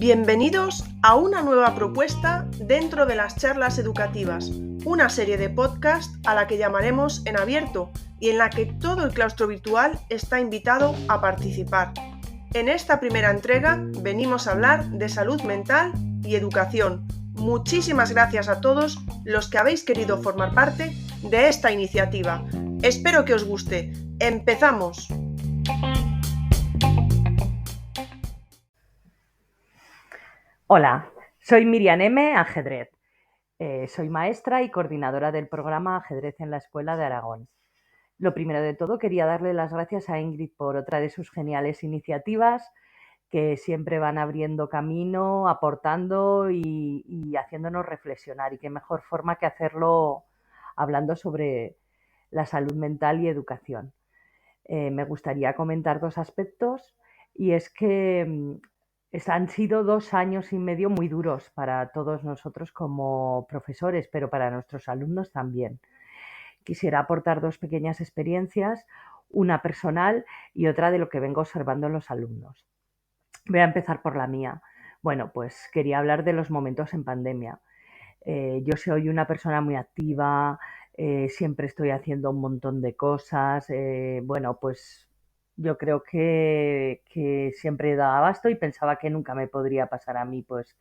Bienvenidos a una nueva propuesta dentro de las charlas educativas, una serie de podcast a la que llamaremos En Abierto y en la que todo el claustro virtual está invitado a participar. En esta primera entrega venimos a hablar de salud mental y educación. Muchísimas gracias a todos los que habéis querido formar parte de esta iniciativa. Espero que os guste. ¡Empezamos! Hola, soy Miriam M. Ajedrez. Soy maestra y coordinadora del programa Ajedrez en la Escuela de Aragón. Lo primero de todo, quería darle las gracias a Ingrid por otra de sus geniales iniciativas que siempre van abriendo camino, aportando y haciéndonos reflexionar. Y qué mejor forma que hacerlo hablando sobre la salud mental y educación. Me gustaría comentar dos aspectos y es que han sido 2 años y medio muy duros para todos nosotros como profesores, pero para nuestros alumnos también. Quisiera aportar dos pequeñas experiencias, una personal y otra de lo que vengo observando en los alumnos. Voy a empezar por la mía. Bueno, pues quería hablar de los momentos en pandemia. Yo soy una persona muy activa, siempre estoy haciendo un montón de cosas. Bueno, pues yo creo que siempre he dado abasto y pensaba que nunca me podría pasar a mí, pues,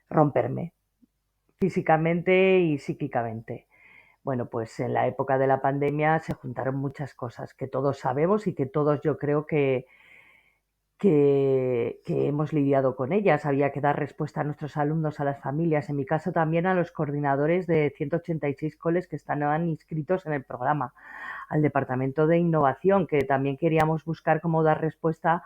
romperme físicamente y psíquicamente. Bueno, pues en la época de la pandemia se juntaron muchas cosas que todos sabemos y que todos yo creo que hemos lidiado con ellas. Había que dar respuesta a nuestros alumnos, a las familias, en mi caso también a los coordinadores de 186 coles que estaban inscritos en el programa, al departamento de innovación, que también queríamos buscar cómo dar respuesta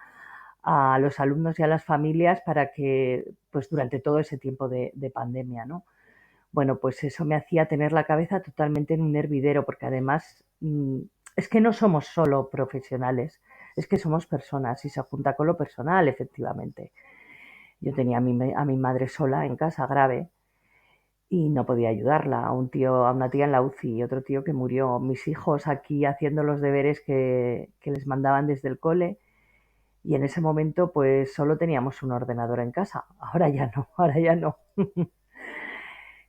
a los alumnos y a las familias para que, pues durante todo ese tiempo de pandemia, ¿no? Bueno, pues eso me hacía tener la cabeza totalmente en un hervidero, porque además es que no somos solo profesionales, es que somos personas y se junta con lo personal, efectivamente. Yo tenía a mi madre sola en casa, grave, y no podía ayudarla, a una tía en la UCI y otro tío que murió, mis hijos aquí haciendo los deberes que les mandaban desde el cole, y en ese momento pues solo teníamos un ordenador en casa, ahora ya no, ahora ya no.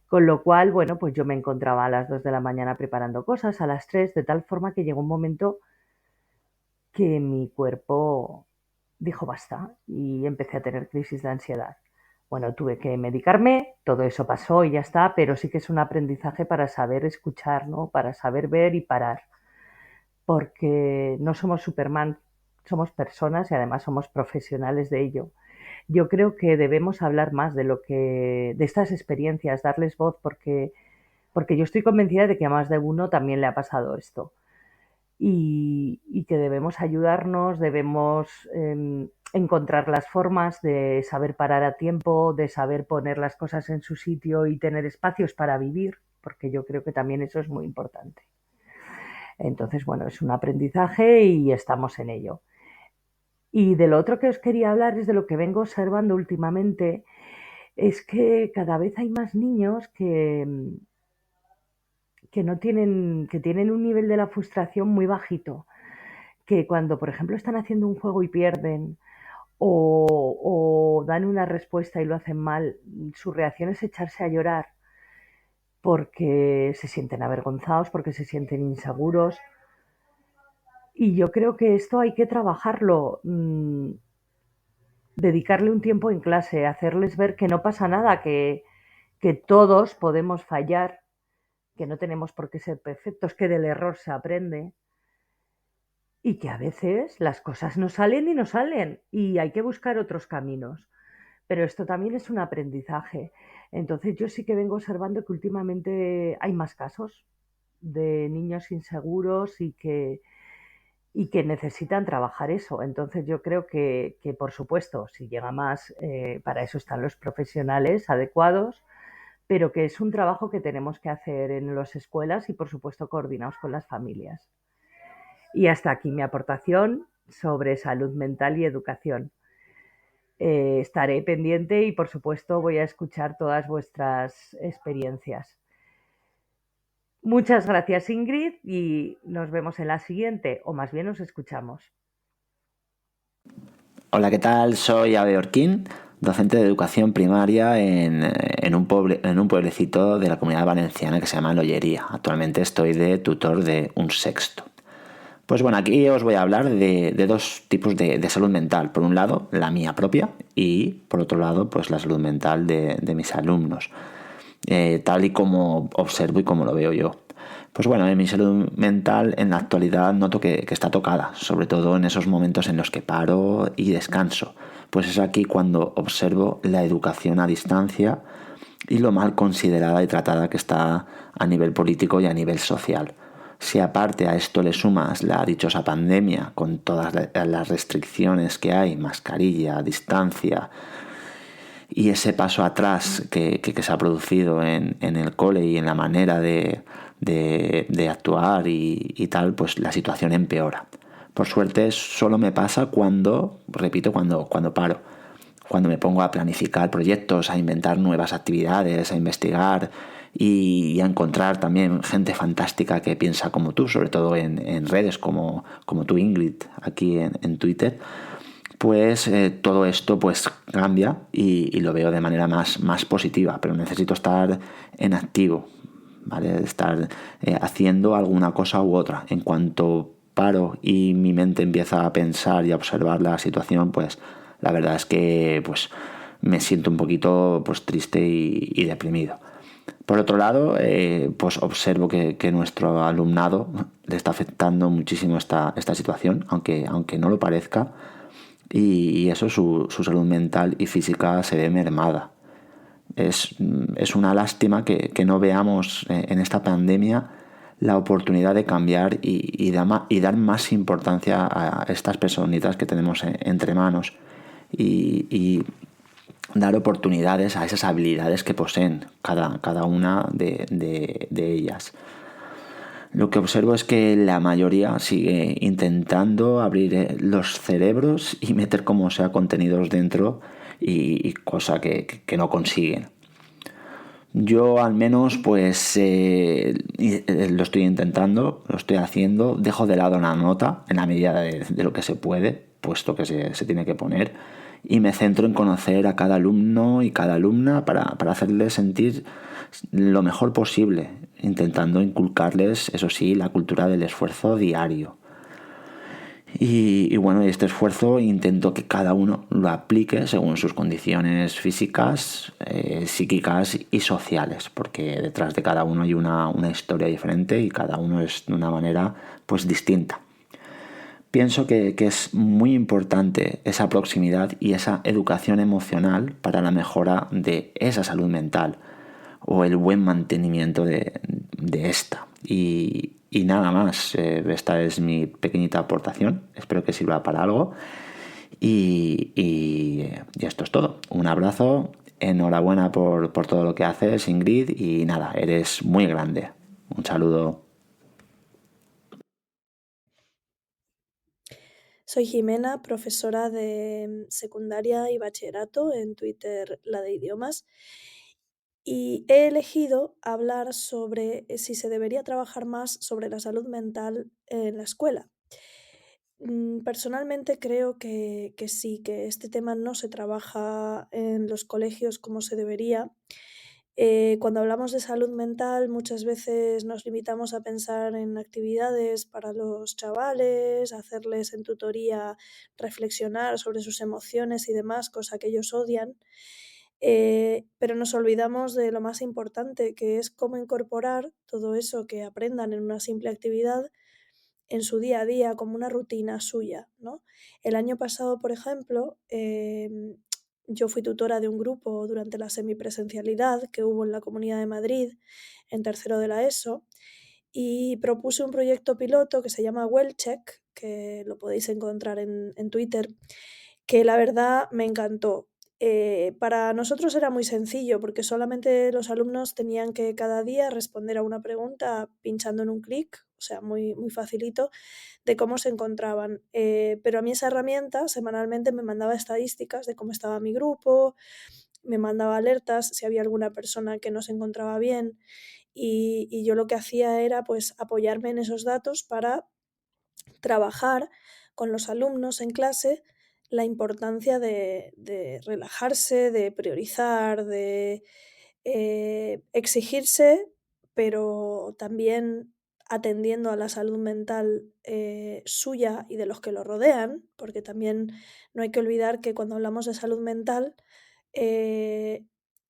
Con lo cual, bueno, pues yo me encontraba a las 2 de la mañana preparando cosas, a las 3, de tal forma que llegó un momento que mi cuerpo dijo basta y empecé a tener crisis de ansiedad. Bueno, tuve que medicarme, todo eso pasó y ya está, pero sí que es un aprendizaje para saber escuchar, ¿no? Para saber ver y parar, porque no somos Superman, somos personas y además somos profesionales de ello. Yo creo que debemos hablar más de estas experiencias, darles voz, porque yo estoy convencida de que a más de uno también le ha pasado esto. Y que debemos ayudarnos, debemos encontrar las formas de saber parar a tiempo, de saber poner las cosas en su sitio y tener espacios para vivir, porque yo creo que también eso es muy importante. Entonces, bueno, es un aprendizaje y estamos en ello. Y de lo otro que os quería hablar es de lo que vengo observando últimamente, es que cada vez hay más niños que tienen un nivel de la frustración muy bajito, que cuando, por ejemplo, están haciendo un juego y pierden o dan una respuesta y lo hacen mal, su reacción es echarse a llorar porque se sienten avergonzados, porque se sienten inseguros. Y yo creo que esto hay que trabajarlo, dedicarle un tiempo en clase, hacerles ver que no pasa nada, que todos podemos fallar, que no tenemos por qué ser perfectos, que del error se aprende y que a veces las cosas no salen y no salen y hay que buscar otros caminos. Pero esto también es un aprendizaje. Entonces yo sí que vengo observando que últimamente hay más casos de niños inseguros y que necesitan trabajar eso. Entonces yo creo que por supuesto, si llega más, para eso están los profesionales adecuados, pero que es un trabajo que tenemos que hacer en las escuelas y por supuesto coordinados con las familias. Y hasta aquí mi aportación sobre salud mental y educación. Estaré pendiente y por supuesto voy a escuchar todas vuestras experiencias. Muchas gracias, Ingrid, y nos vemos en la siguiente, o más bien nos escuchamos. Hola, ¿qué tal? Soy Abe Orquín, docente de educación primaria en un pueblecito de la Comunidad Valenciana que se llama Lollería. Actualmente estoy de tutor de un sexto. Pues bueno, aquí os voy a hablar de dos tipos de salud mental. Por un lado, la mía propia y por otro lado, pues la salud mental de mis alumnos. Tal y como observo y como lo veo yo. Pues bueno, en mi salud mental en la actualidad noto que está tocada, sobre todo en esos momentos en los que paro y descanso. Pues es aquí cuando observo la educación a distancia y lo mal considerada y tratada que está a nivel político y a nivel social. Si aparte a esto le sumas la dichosa pandemia con todas las restricciones que hay, mascarilla, distancia, y ese paso atrás que se ha producido en el cole y en la manera de actuar y tal, pues la situación empeora. Por suerte solo me pasa cuando paro, cuando me pongo a planificar proyectos, a inventar nuevas actividades, a investigar y a encontrar también gente fantástica que piensa como tú, sobre todo en redes como tú, Ingrid, aquí en Twitter. Pues todo esto pues cambia y lo veo de manera más positiva, pero necesito estar en activo, ¿vale? Estar haciendo alguna cosa u otra. En cuanto paro y mi mente empieza a pensar y a observar la situación, pues la verdad es que pues me siento un poquito pues triste y deprimido. Por otro lado, pues observo que nuestro alumnado le está afectando muchísimo esta situación, aunque no lo parezca, y eso su salud mental y física se ve mermada. Es una lástima que no veamos en esta pandemia la oportunidad de cambiar y dar más importancia a estas personitas que tenemos entre manos y dar oportunidades a esas habilidades que poseen cada una de ellas. Lo que observo es que la mayoría sigue intentando abrir los cerebros y meter como sea contenidos dentro y cosa que no consiguen. Yo al menos pues lo estoy intentando, lo estoy haciendo, dejo de lado la nota en la medida de lo que se puede, puesto que se tiene que poner, y me centro en conocer a cada alumno y cada alumna para hacerles sentir lo mejor posible, intentando inculcarles, eso sí, la cultura del esfuerzo diario. Y bueno, este esfuerzo intento que cada uno lo aplique según sus condiciones físicas, psíquicas y sociales, porque detrás de cada uno hay una historia diferente y cada uno es de una manera pues distinta. Pienso que es muy importante esa proximidad y esa educación emocional para la mejora de esa salud mental o el buen mantenimiento de esta. Y nada más, esta es mi pequeñita aportación, espero que sirva para algo y esto es todo. Un abrazo, enhorabuena por todo lo que haces, Ingrid, y nada, eres muy grande. Un saludo. Soy Jimena, profesora de secundaria y bachillerato, en Twitter La de Idiomas, y he elegido hablar sobre si se debería trabajar más sobre la salud mental en la escuela. Personalmente creo que sí, que este tema no se trabaja en los colegios como se debería. Cuando hablamos de salud mental, muchas veces nos limitamos a pensar en actividades para los chavales, hacerles en tutoría reflexionar sobre sus emociones y demás, cosa que ellos odian. Pero nos olvidamos de lo más importante, que es cómo incorporar todo eso que aprendan en una simple actividad en su día a día como una rutina suya, ¿no? El año pasado, por ejemplo, yo fui tutora de un grupo durante la semipresencialidad que hubo en la Comunidad de Madrid, en tercero de la ESO, y propuse un proyecto piloto que se llama Wellcheck, que lo podéis encontrar en Twitter, que la verdad me encantó. Para nosotros era muy sencillo porque solamente los alumnos tenían que cada día responder a una pregunta pinchando en un clic, o sea, muy, muy facilito, de cómo se encontraban. Pero a mí esa herramienta semanalmente me mandaba estadísticas de cómo estaba mi grupo, me mandaba alertas si había alguna persona que no se encontraba bien y yo lo que hacía era pues apoyarme en esos datos para trabajar con los alumnos en clase la importancia de relajarse, de priorizar, de exigirse, pero también atendiendo a la salud mental suya y de los que lo rodean, porque también no hay que olvidar que cuando hablamos de salud mental, eh,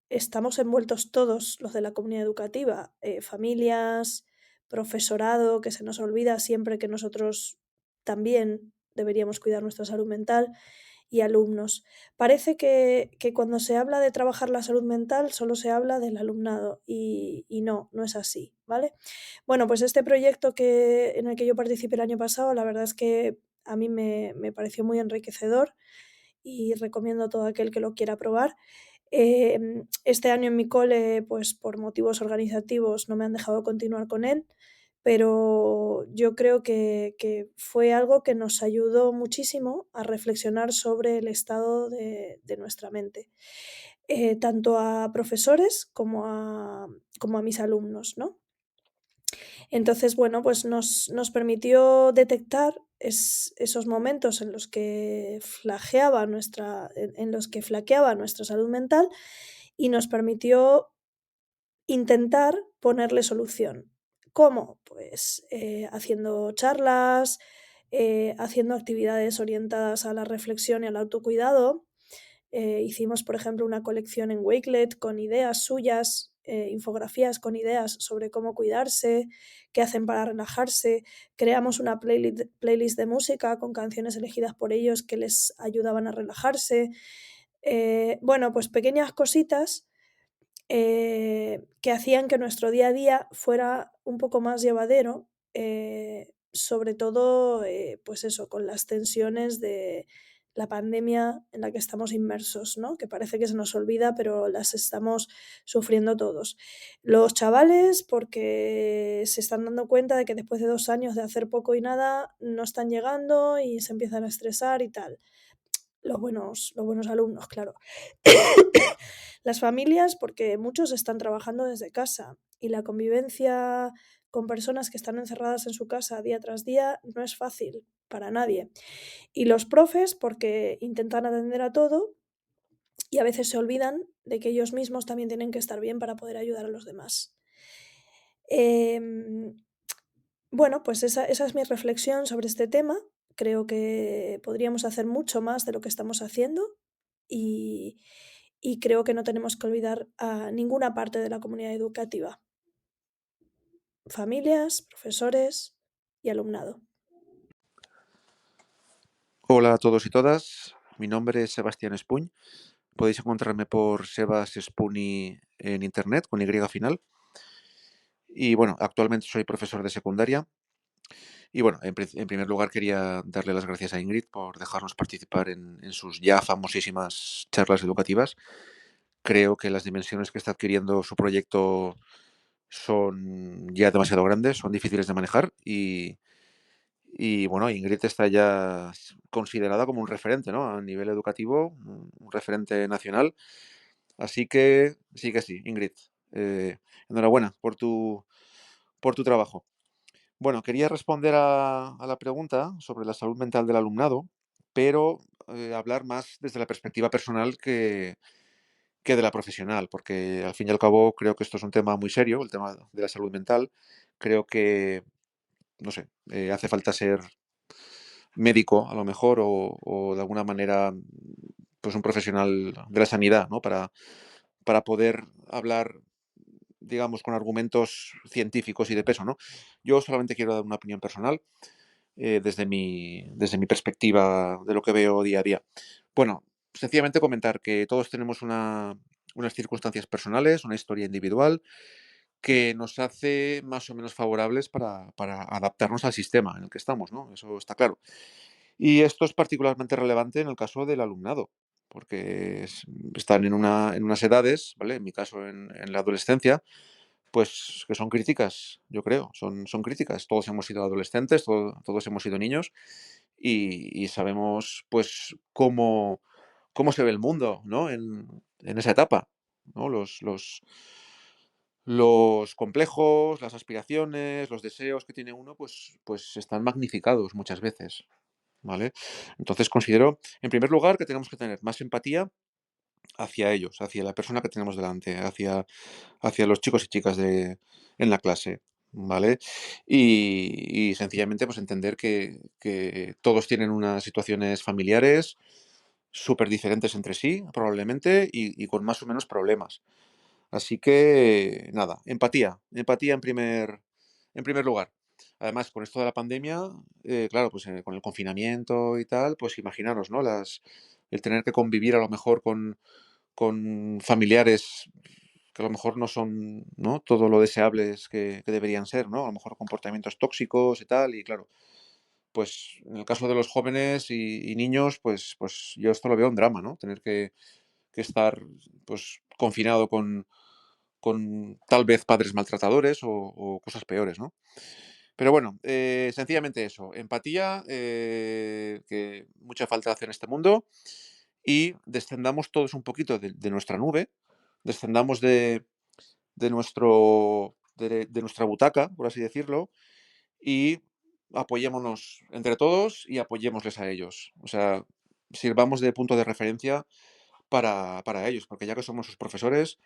estamos envueltos todos los de la comunidad educativa, familias, profesorado, que se nos olvida siempre que nosotros también deberíamos cuidar nuestra salud mental, y alumnos. Parece que cuando se habla de trabajar la salud mental solo se habla del alumnado y no, no es así, ¿vale? Bueno, pues este proyecto en el que yo participé el año pasado, la verdad es que a mí me pareció muy enriquecedor y recomiendo a todo aquel que lo quiera probar. Este año en mi cole, pues por motivos organizativos no me han dejado continuar con él, pero yo creo que fue algo que nos ayudó muchísimo a reflexionar sobre el estado de nuestra mente, tanto a profesores como a mis alumnos, ¿no? Entonces, bueno, pues nos permitió detectar esos momentos en los que en los que flaqueaba nuestra salud mental y nos permitió intentar ponerle solución. ¿Cómo? Pues haciendo charlas, haciendo actividades orientadas a la reflexión y al autocuidado. Hicimos, por ejemplo, una colección en Wakelet con ideas suyas, infografías con ideas sobre cómo cuidarse, qué hacen para relajarse. Creamos una playlist de música con canciones elegidas por ellos que les ayudaban a relajarse. Bueno, pues pequeñas cositas que hacían que nuestro día a día fuera un poco más llevadero, sobre todo, pues eso, con las tensiones de la pandemia en la que estamos inmersos, ¿no? Que parece que se nos olvida, pero las estamos sufriendo todos. Los chavales, porque se están dando cuenta de que después de 2 años de hacer poco y nada, no están llegando y se empiezan a estresar y tal. Los buenos alumnos, claro. Las familias, porque muchos están trabajando desde casa y la convivencia con personas que están encerradas en su casa día tras día no es fácil para nadie. Y los profes, porque intentan atender a todo y a veces se olvidan de que ellos mismos también tienen que estar bien para poder ayudar a los demás. Em, bueno, pues esa es mi reflexión sobre este tema. Creo que podríamos hacer mucho más de lo que estamos haciendo y, y creo que no tenemos que olvidar a ninguna parte de la comunidad educativa, familias, profesores y alumnado. Hola a todos y todas, mi nombre es Sebastián Espuñ. Podéis encontrarme por Sebas Espuni en internet con Y final. Y bueno, actualmente soy profesor de secundaria. Y bueno, en primer lugar quería darle las gracias a Ingrid por dejarnos participar en sus ya famosísimas charlas educativas. Creo que las dimensiones que está adquiriendo su proyecto son ya demasiado grandes, son difíciles de manejar y bueno, Ingrid está ya considerada como un referente, ¿no? A nivel educativo, un referente nacional. Así que sí, Ingrid. Enhorabuena por tu trabajo. Bueno, quería responder a la pregunta sobre la salud mental del alumnado, pero hablar más desde la perspectiva personal que de la profesional, porque al fin y al cabo creo que esto es un tema muy serio, el tema de la salud mental. Creo que, no sé, hace falta ser médico a lo mejor o de alguna manera pues un profesional de la sanidad, ¿no? Para poder hablar, digamos, con argumentos científicos y de peso, ¿no? Yo solamente quiero dar una opinión personal desde mi perspectiva de lo que veo día a día. Bueno, sencillamente comentar que todos tenemos unas circunstancias personales, una historia individual que nos hace más o menos favorables para adaptarnos al sistema en el que estamos, ¿no? Eso está claro. Y esto es particularmente relevante en el caso del alumnado, porque están en unas edades, ¿vale? En mi caso, en la adolescencia, pues que son críticas, yo creo, son críticas. Todos hemos sido adolescentes, todos hemos sido niños y sabemos, pues, cómo se ve el mundo, ¿no? En esa etapa, ¿no? Los complejos, las aspiraciones, los deseos que tiene uno, pues están magnificados muchas veces. ¿vale? Entonces considero, en primer lugar, que tenemos que tener más empatía hacia ellos, hacia la persona que tenemos delante, hacia los chicos y chicas en la clase, ¿vale? Y sencillamente pues entender que todos tienen unas situaciones familiares súper diferentes entre sí, probablemente, y con más o menos problemas. Así que, nada, empatía en primer lugar. Además, con esto de la pandemia, claro, pues con el confinamiento y tal, pues imaginaros, ¿no? El tener que convivir a lo mejor con familiares que a lo mejor no son, ¿no? Todo lo deseables que deberían ser, ¿no? A lo mejor comportamientos tóxicos y tal, y claro, pues en el caso de los jóvenes y niños, pues yo esto lo veo un drama, ¿no? Tener que estar pues confinado con tal vez padres maltratadores o cosas peores, ¿no? Pero bueno, sencillamente eso, empatía, que mucha falta hace en este mundo, y descendamos todos un poquito de nuestra nube, descendamos de nuestra butaca, por así decirlo, y apoyémonos entre todos y apoyémosles a ellos. O sea, sirvamos de punto de referencia para ellos, porque ya que somos sus profesores,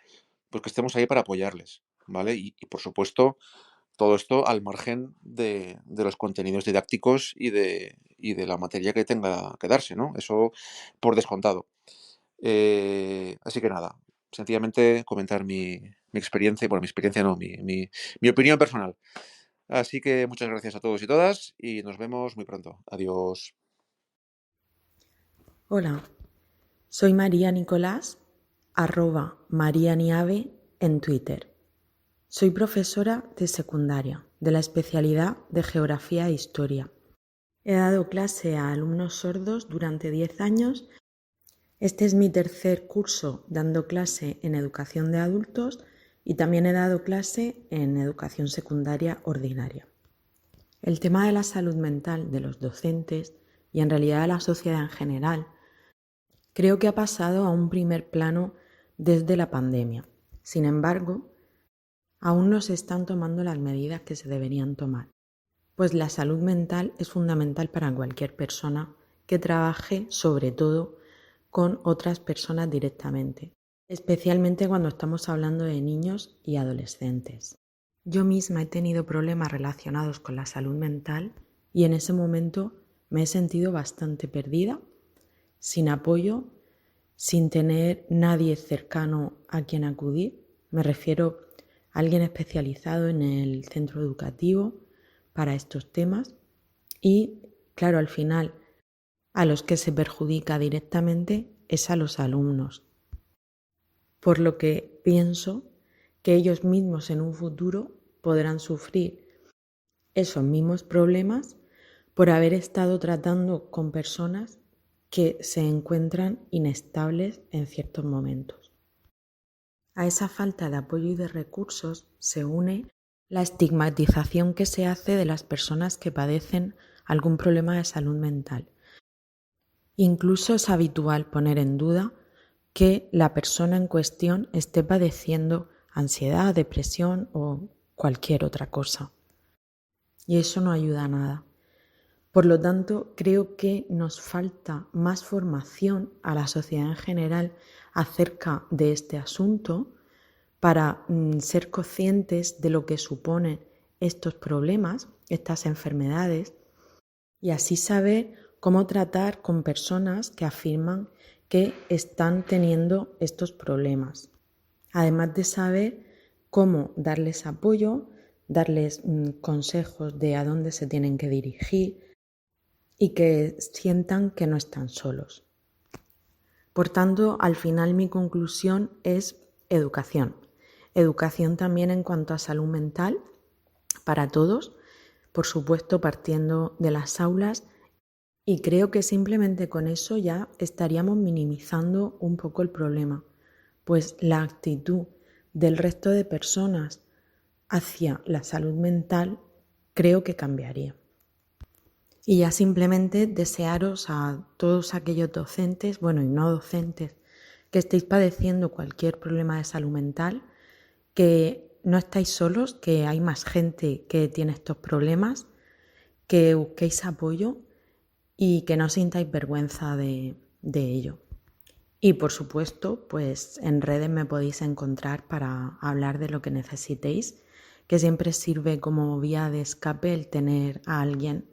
pues que estemos ahí para apoyarles, ¿vale? Y por supuesto, todo esto al margen de los contenidos didácticos y de la materia que tenga que darse, ¿no? Eso por descontado. Así que nada, sencillamente comentar mi experiencia, bueno, mi experiencia no, mi opinión personal. Así que muchas gracias a todos y todas y nos vemos muy pronto. Adiós. Hola, soy María Nicolás, @marianiave en Twitter. Soy profesora de secundaria, de la especialidad de Geografía e Historia. He dado clase a alumnos sordos durante 10 años. Este es mi tercer curso dando clase en educación de adultos y también he dado clase en educación secundaria ordinaria. El tema de la salud mental de los docentes y en realidad de la sociedad en general creo que ha pasado a un primer plano desde la pandemia. Sin embargo, aún no se están tomando las medidas que se deberían tomar, pues la salud mental es fundamental para cualquier persona que trabaje, sobre todo, con otras personas directamente, especialmente cuando estamos hablando de niños y adolescentes. Yo misma he tenido problemas relacionados con la salud mental y en ese momento me he sentido bastante perdida, sin apoyo, sin tener nadie cercano a quien acudir. Me refiero a alguien especializado en el centro educativo para estos temas y, claro, al final a los que se perjudica directamente es a los alumnos. Por lo que pienso que ellos mismos en un futuro podrán sufrir esos mismos problemas por haber estado tratando con personas que se encuentran inestables en ciertos momentos. A esa falta de apoyo y de recursos se une la estigmatización que se hace de las personas que padecen algún problema de salud mental. Incluso es habitual poner en duda que la persona en cuestión esté padeciendo ansiedad, depresión o cualquier otra cosa. Y eso no ayuda a nada. Por lo tanto, creo que nos falta más formación a la sociedad en general acerca de este asunto para ser conscientes de lo que suponen estos problemas, estas enfermedades, y así saber cómo tratar con personas que afirman que están teniendo estos problemas. Además de saber cómo darles apoyo, darles consejos de a dónde se tienen que dirigir y que sientan que no están solos. Por tanto, al final mi conclusión es educación. Educación también en cuanto a salud mental para todos, por supuesto partiendo de las aulas, y creo que simplemente con eso ya estaríamos minimizando un poco el problema, pues la actitud del resto de personas hacia la salud mental creo que cambiaría. Y ya simplemente desearos a todos aquellos docentes, bueno y no docentes, que estéis padeciendo cualquier problema de salud mental, que no estáis solos, que hay más gente que tiene estos problemas, que busquéis apoyo y que no sintáis vergüenza de ello. Y por supuesto, pues en redes me podéis encontrar para hablar de lo que necesitéis, que siempre sirve como vía de escape el tener a alguien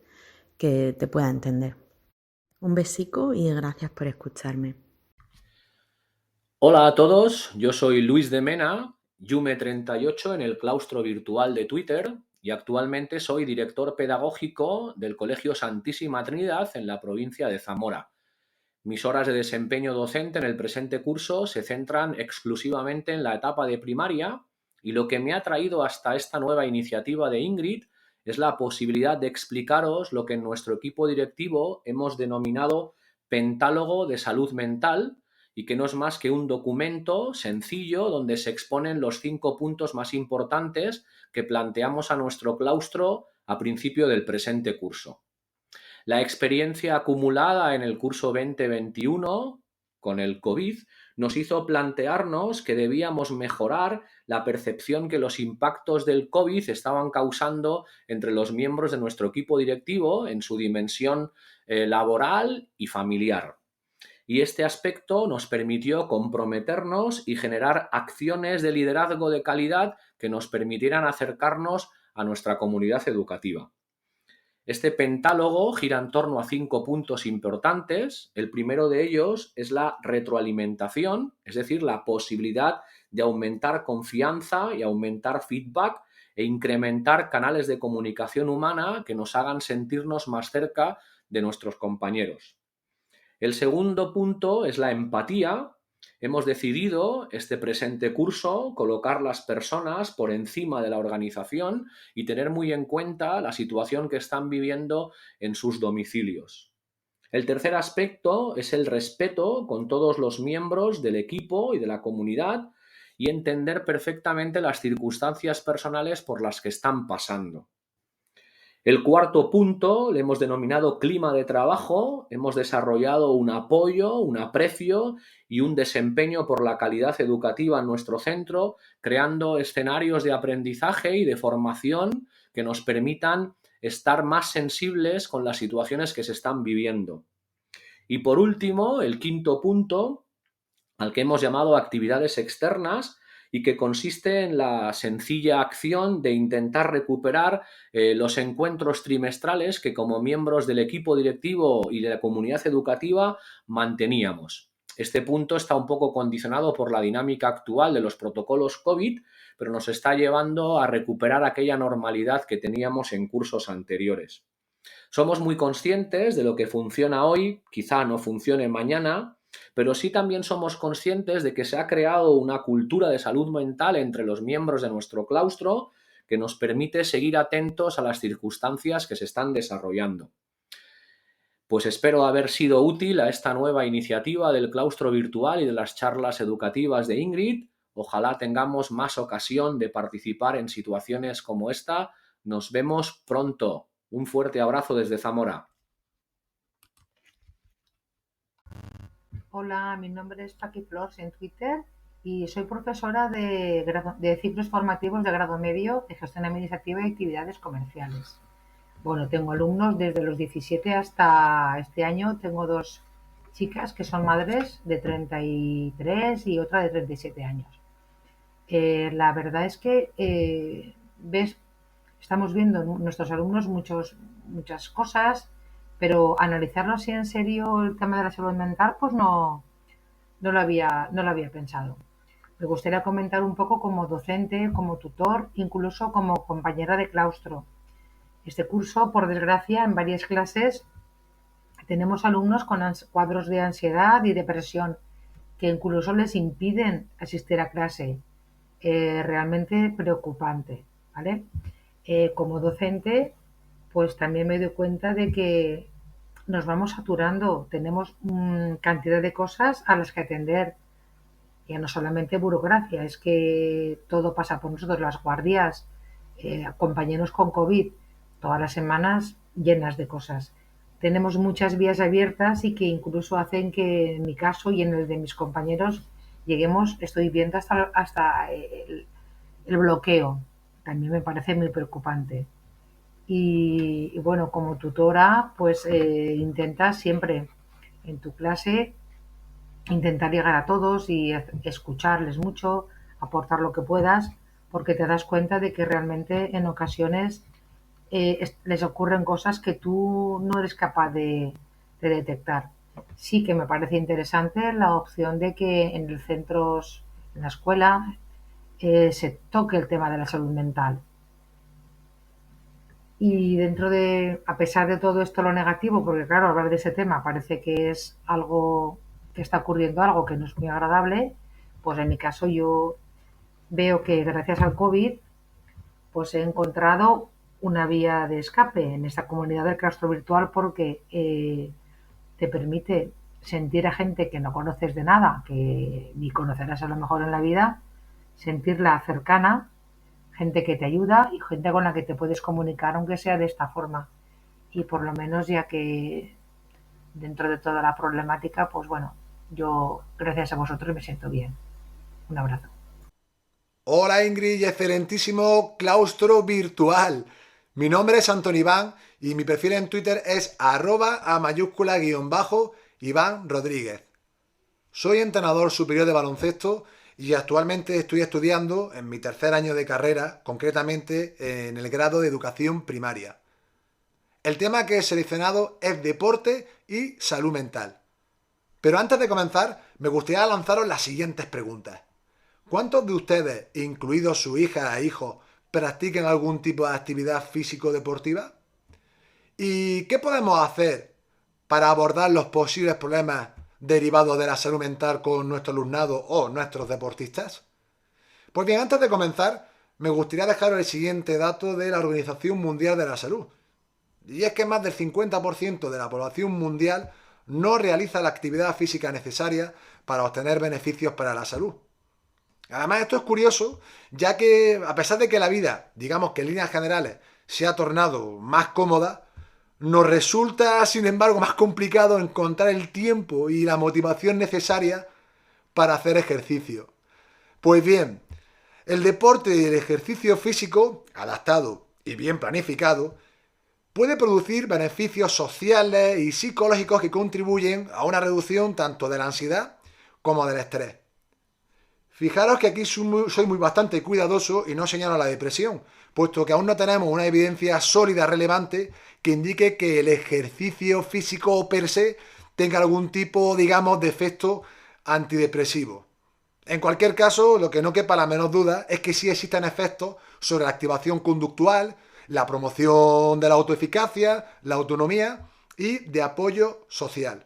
que te pueda entender. Un besico y gracias por escucharme. Hola a todos, yo soy Luis de Mena, Yume38 en el claustro virtual de Twitter y actualmente soy director pedagógico del Colegio Santísima Trinidad en la provincia de Zamora. Mis horas de desempeño docente en el presente curso se centran exclusivamente en la etapa de primaria y lo que me ha traído hasta esta nueva iniciativa de Ingrid es la posibilidad de explicaros lo que en nuestro equipo directivo hemos denominado Pentálogo de Salud Mental y que no es más que un documento sencillo donde se exponen los 5 puntos más importantes que planteamos a nuestro claustro a principio del presente curso. La experiencia acumulada en el curso 2021 con el COVID nos hizo plantearnos que debíamos mejorar la percepción que los impactos del COVID estaban causando entre los miembros de nuestro equipo directivo en su dimensión laboral y familiar. Y este aspecto nos permitió comprometernos y generar acciones de liderazgo de calidad que nos permitieran acercarnos a nuestra comunidad educativa. Este pentálogo gira en torno a 5 puntos importantes. El primero de ellos es la retroalimentación, es decir, la posibilidad de aumentar confianza y aumentar feedback e incrementar canales de comunicación humana que nos hagan sentirnos más cerca de nuestros compañeros. El segundo punto es la empatía. Hemos decidido este presente curso colocar las personas por encima de la organización y tener muy en cuenta la situación que están viviendo en sus domicilios. El tercer aspecto es el respeto con todos los miembros del equipo y de la comunidad y entender perfectamente las circunstancias personales por las que están pasando. El cuarto punto le hemos denominado clima de trabajo. Hemos desarrollado un apoyo, un aprecio y un desempeño por la calidad educativa en nuestro centro, creando escenarios de aprendizaje y de formación que nos permitan estar más sensibles con las situaciones que se están viviendo. Y por último, el quinto punto, al que hemos llamado actividades externas, y que consiste en la sencilla acción de intentar recuperar los encuentros trimestrales que como miembros del equipo directivo y de la comunidad educativa manteníamos. Este punto está un poco condicionado por la dinámica actual de los protocolos COVID, pero nos está llevando a recuperar aquella normalidad que teníamos en cursos anteriores. Somos muy conscientes de lo que funciona hoy, quizá no funcione mañana, pero sí también somos conscientes de que se ha creado una cultura de salud mental entre los miembros de nuestro claustro que nos permite seguir atentos a las circunstancias que se están desarrollando. Pues espero haber sido útil a esta nueva iniciativa del claustro virtual y de las charlas educativas de Ingrid. Ojalá tengamos más ocasión de participar en situaciones como esta. Nos vemos pronto. Un fuerte abrazo desde Zamora. Hola, mi nombre es Paqui Flors en Twitter y soy profesora de ciclos formativos de grado medio de gestión administrativa y actividades comerciales. Bueno, tengo alumnos desde los 17 hasta este año. Tengo 2 chicas que son madres de 33 y otra de 37 años. La verdad es que estamos viendo en nuestros alumnos muchas cosas, pero analizarlo así en serio el tema de la salud mental, pues no lo había pensado. Me gustaría comentar un poco como docente, como tutor, incluso como compañera de claustro. Este curso, por desgracia, en varias clases tenemos alumnos con cuadros de ansiedad y depresión que incluso les impiden asistir a clase. Realmente preocupante, ¿vale? Como docente, pues también me doy cuenta de que nos vamos saturando, tenemos cantidad de cosas a las que atender. Ya no solamente burocracia, es que todo pasa por nosotros, las guardias, compañeros con COVID, todas las semanas llenas de cosas. Tenemos muchas vías abiertas y que incluso hacen que en mi caso y en el de mis compañeros estoy viendo hasta el bloqueo. También me parece muy preocupante. Y bueno, como tutora, pues intentas siempre en tu clase intentar llegar a todos y escucharles mucho, aportar lo que puedas, porque te das cuenta de que realmente en ocasiones les ocurren cosas que tú no eres capaz de detectar. Sí que me parece interesante la opción de que en el centros, en la escuela, se toque el tema de la salud mental. Y dentro de, a pesar de todo esto lo negativo, porque claro, hablar de ese tema parece que es algo que está ocurriendo, algo que no es muy agradable, pues en mi caso yo veo que gracias al COVID pues he encontrado una vía de escape en esta comunidad del claustro virtual porque te permite sentir a gente que no conoces de nada, que ni conocerás a lo mejor en la vida, sentirla cercana, gente que te ayuda y gente con la que te puedes comunicar aunque sea de esta forma. Y por lo menos ya que dentro de toda la problemática, pues bueno, yo gracias a vosotros me siento bien. Un abrazo. Hola Ingrid y excelentísimo claustro virtual. Mi nombre es Antoni Iván y mi perfil en Twitter es @Iván Rodríguez. Soy entrenador superior de baloncesto y actualmente estoy estudiando en mi tercer año de carrera, concretamente en el grado de educación primaria. El tema que he seleccionado es deporte y salud mental. Pero antes de comenzar, me gustaría lanzaros las siguientes preguntas. ¿Cuántos de ustedes, incluidos sus hijas e hijos, practican algún tipo de actividad físico-deportiva? ¿Y qué podemos hacer para abordar los posibles problemas derivados de la salud mental con nuestro alumnado o nuestros deportistas? Pues bien, antes de comenzar, me gustaría dejaros el siguiente dato de la Organización Mundial de la Salud. Y es que más del 50% de la población mundial no realiza la actividad física necesaria para obtener beneficios para la salud. Además, esto es curioso, ya que a pesar de que la vida, digamos que en líneas generales, se ha tornado más cómoda, nos resulta, sin embargo, más complicado encontrar el tiempo y la motivación necesaria para hacer ejercicio. Pues bien, el deporte y el ejercicio físico, adaptado y bien planificado, puede producir beneficios sociales y psicológicos que contribuyen a una reducción tanto de la ansiedad como del estrés. Fijaros que aquí soy muy bastante cuidadoso y no señalo la depresión, puesto que aún no tenemos una evidencia sólida relevante que indique que el ejercicio físico per se tenga algún tipo, digamos, de efecto antidepresivo. En cualquier caso, lo que no quepa la menor duda es que sí existen efectos sobre la activación conductual, la promoción de la autoeficacia, la autonomía y de apoyo social.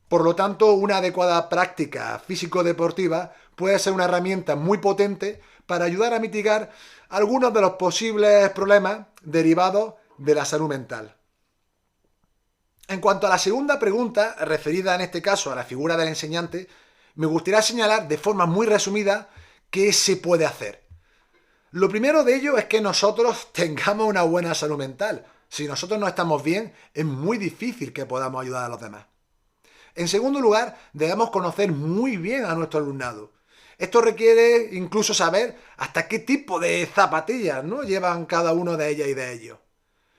Por lo tanto, una adecuada práctica físico-deportiva puede ser una herramienta muy potente para ayudar a mitigar algunos de los posibles problemas derivados de la salud mental. En cuanto a la segunda pregunta, referida en este caso a la figura del enseñante, me gustaría señalar de forma muy resumida qué se puede hacer. Lo primero de ello es que nosotros tengamos una buena salud mental. Si nosotros no estamos bien, es muy difícil que podamos ayudar a los demás. En segundo lugar, debemos conocer muy bien a nuestro alumnado. Esto requiere incluso saber hasta qué tipo de zapatillas, ¿no?, llevan cada uno de ellas y de ellos.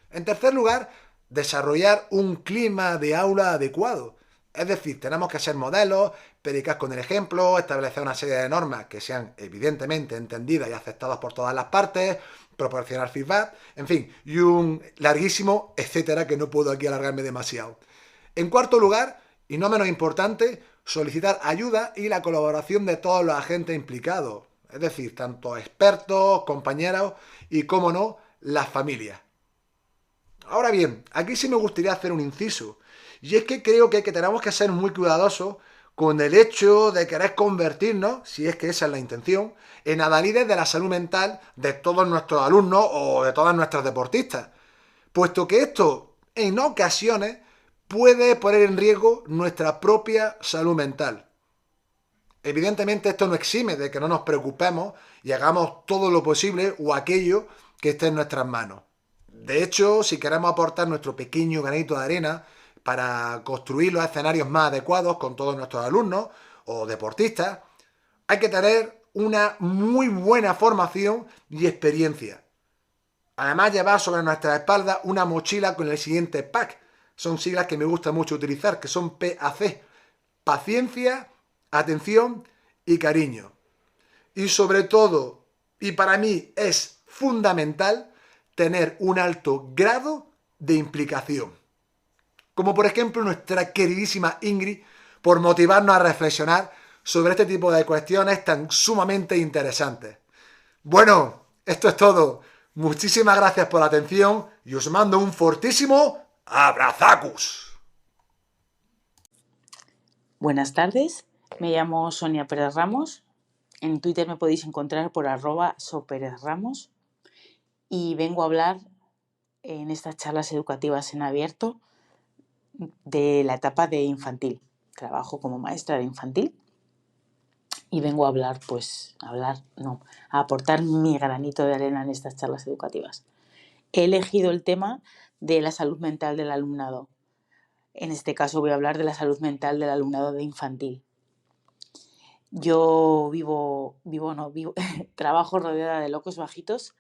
En tercer lugar, desarrollar un clima de aula adecuado. Es decir, tenemos que ser modelos, predicar con el ejemplo, establecer una serie de normas que sean evidentemente entendidas y aceptadas por todas las partes, proporcionar feedback, en fin, y un larguísimo etcétera que no puedo aquí alargarme demasiado. En cuarto lugar, y no menos importante, solicitar ayuda y la colaboración de todos los agentes implicados, es decir, tanto expertos, compañeros y, cómo no, las familias. Ahora bien, aquí sí me gustaría hacer un inciso, y es que creo que tenemos que ser muy cuidadosos con el hecho de querer convertirnos, si es que esa es la intención, en adalides de la salud mental de todos nuestros alumnos o de todas nuestras deportistas, puesto que esto, en ocasiones, puede poner en riesgo nuestra propia salud mental. Evidentemente esto no exime de que no nos preocupemos y hagamos todo lo posible o aquello que esté en nuestras manos. De hecho, si queremos aportar nuestro pequeño granito de arena para construir los escenarios más adecuados con todos nuestros alumnos o deportistas, hay que tener una muy buena formación y experiencia. Además, llevar sobre nuestra espalda una mochila con el siguiente PAC. Son siglas que me gusta mucho utilizar, que son PAC. Paciencia, atención y cariño. Y sobre todo, y para mí es fundamental, tener un alto grado de implicación. Como por ejemplo nuestra queridísima Ingrid, por motivarnos a reflexionar sobre este tipo de cuestiones tan sumamente interesantes. Bueno, esto es todo. Muchísimas gracias por la atención y os mando un fortísimo abrazacus. Buenas tardes, me llamo Sonia Pérez Ramos. En Twitter me podéis encontrar por @soperezramos y vengo a hablar en estas charlas educativas en abierto de la etapa de infantil. Trabajo como maestra de infantil y vengo a hablar, a aportar mi granito de arena en estas charlas educativas. He elegido el tema de la salud mental del alumnado. En este caso voy a hablar de la salud mental del alumnado de infantil. Yo trabajo rodeada de locos bajitos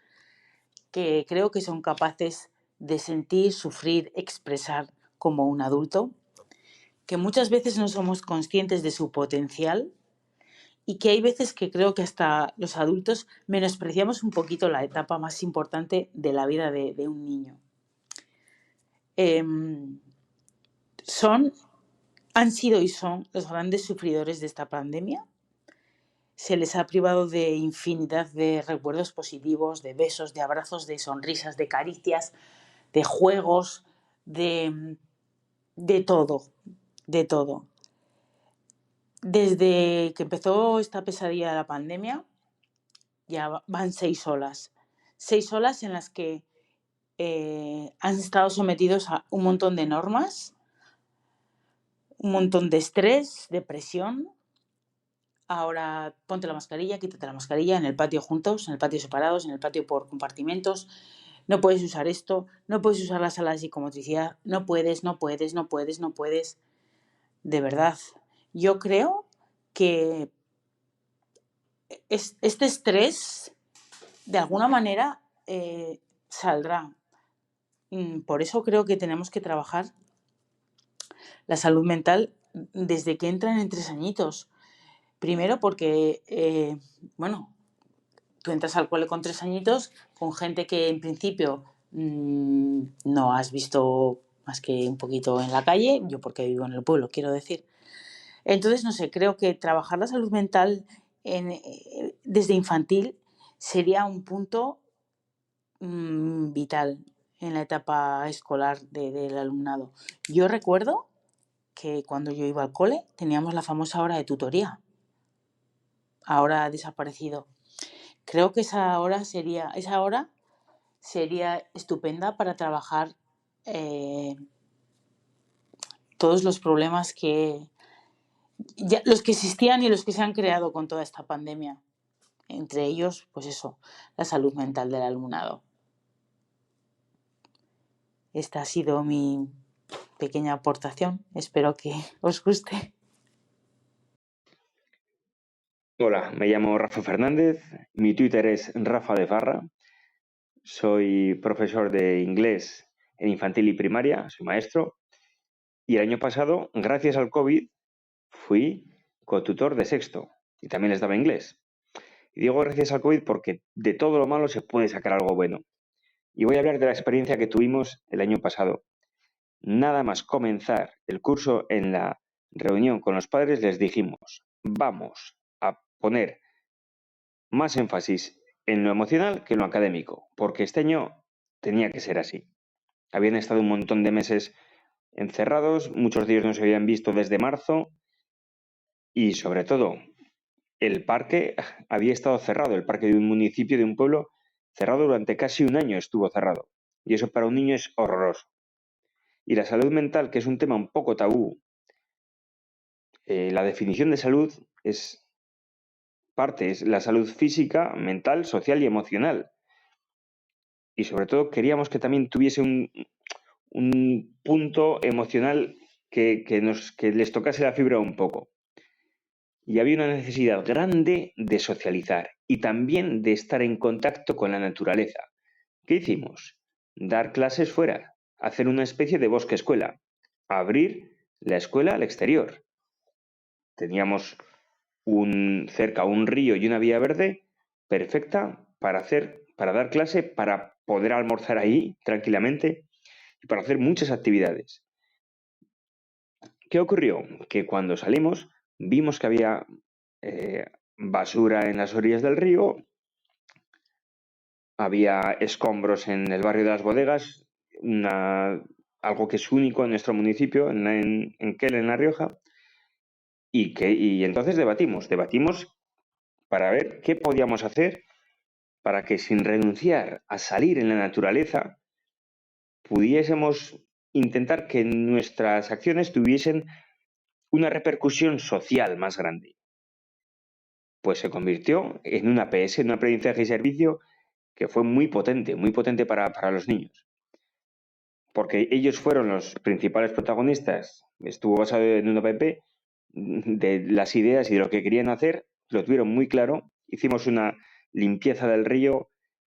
que creo que son capaces de sentir, sufrir, expresar como un adulto, que muchas veces no somos conscientes de su potencial y que hay veces que creo que hasta los adultos menospreciamos un poquito la etapa más importante de la vida de un niño. Han sido y son los grandes sufridores de esta pandemia. Se les ha privado de infinidad de recuerdos positivos, de besos, de abrazos, de sonrisas, de caricias, de juegos, de todo, de todo. Desde que empezó esta pesadilla de la pandemia, ya van 6 olas. 6 olas en las que han estado sometidos a un montón de normas, un montón de estrés, de presión. Ahora ponte la mascarilla, quítate la mascarilla, en el patio juntos, en el patio separados, en el patio por compartimentos. No puedes usar esto, no puedes usar la sala de psicomotricidad, no puedes. De verdad, yo creo que este estrés de alguna manera saldrá. Por eso creo que tenemos que trabajar la salud mental desde que entran en 3 añitos. Primero porque, tú entras al cole con 3 añitos con gente que en principio no has visto más que un poquito en la calle, yo porque vivo en el pueblo, quiero decir. Entonces, no sé, creo que trabajar la salud mental desde infantil sería un punto vital en la etapa escolar del alumnado. Yo recuerdo que cuando yo iba al cole teníamos la famosa hora de tutoría. Ahora ha desaparecido. Creo que esa hora sería estupenda para trabajar todos los problemas los que existían y los que se han creado con toda esta pandemia. Entre ellos, la salud mental del alumnado. Esta ha sido mi pequeña aportación. Espero que os guste. Hola, me llamo Rafa Fernández, mi Twitter es Rafa de Farra, soy profesor de inglés en infantil y primaria, soy maestro, y el año pasado, gracias al COVID, fui cotutor de sexto y también les daba inglés. Y digo gracias al COVID porque de todo lo malo se puede sacar algo bueno. Y voy a hablar de la experiencia que tuvimos el año pasado. Nada más comenzar el curso, en la reunión con los padres les dijimos, vamos a poner más énfasis en lo emocional que en lo académico, porque este año tenía que ser así. Habían estado un montón de meses encerrados, muchos de ellos no se habían visto desde marzo y sobre todo el parque había estado cerrado, el parque de un municipio, de un pueblo, cerrado durante casi un año estuvo cerrado y eso para un niño es horroroso. Y la salud mental, que es un tema un poco tabú, la definición de salud es la salud física, mental, social y emocional. Y sobre todo queríamos que también tuviese un punto emocional que les tocase la fibra un poco. Y había una necesidad grande de socializar y también de estar en contacto con la naturaleza. ¿Qué hicimos? Dar clases fuera, hacer una especie de bosque escuela, abrir la escuela al exterior. Teníamos cerca un río y una vía verde perfecta para dar clase, para poder almorzar ahí tranquilamente y para hacer muchas actividades. ¿Qué ocurrió? Que cuando salimos vimos que había basura en las orillas del río, había escombros en el barrio de las bodegas, algo que es único en nuestro municipio, en Quel, en La Rioja, y entonces debatimos para ver qué podíamos hacer para que, sin renunciar a salir en la naturaleza, pudiésemos intentar que nuestras acciones tuviesen una repercusión social más grande. Pues se convirtió en una APS, en un aprendizaje y servicio, que fue muy potente para los niños. Porque ellos fueron los principales protagonistas. Estuvo basado en una app de las ideas y de lo que querían hacer, lo tuvieron muy claro. Hicimos una limpieza del río,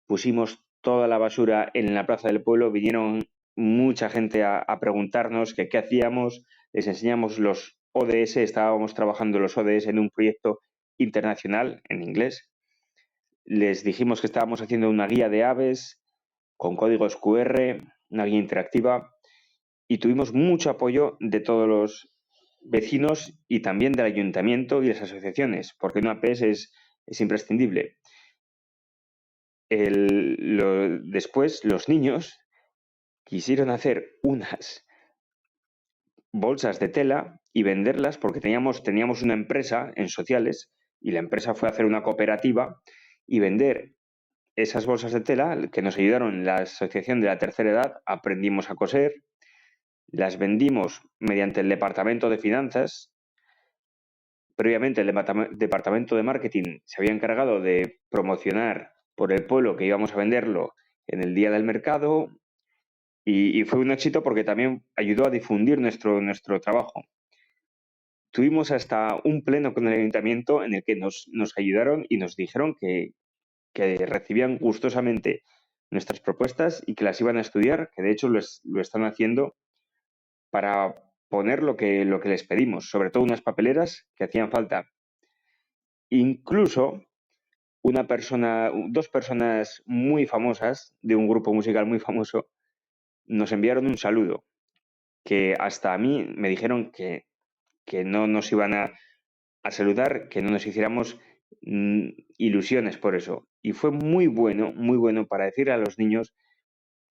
pusimos toda la basura en la plaza del pueblo, vinieron mucha gente a preguntarnos qué hacíamos, les enseñamos los ODS, estábamos trabajando los ODS en un proyecto internacional en inglés. Les dijimos que estábamos haciendo una guía de aves con códigos QR, una guía interactiva, y tuvimos mucho apoyo de todos los vecinos y también del ayuntamiento y las asociaciones, porque una APS es imprescindible. Después los niños quisieron hacer unas bolsas de tela y venderlas porque teníamos una empresa en sociales y la empresa fue a hacer una cooperativa y vender esas bolsas de tela que nos ayudaron la Asociación de la Tercera Edad. Aprendimos a coser, las vendimos mediante el Departamento de Finanzas. Previamente el Departamento de Marketing se había encargado de promocionar por el pueblo que íbamos a venderlo en el día del mercado y fue un éxito porque también ayudó a difundir nuestro trabajo. Tuvimos hasta un pleno con el ayuntamiento en el que nos ayudaron y nos dijeron que recibían gustosamente nuestras propuestas y que las iban a estudiar, que de hecho lo están haciendo para poner lo que les pedimos, sobre todo unas papeleras que hacían falta. Incluso dos personas muy famosas de un grupo musical muy famoso nos enviaron un saludo, que hasta a mí me dijeron que no nos iban a saludar, que no nos hiciéramos ilusiones por eso. Y fue muy bueno para decir a los niños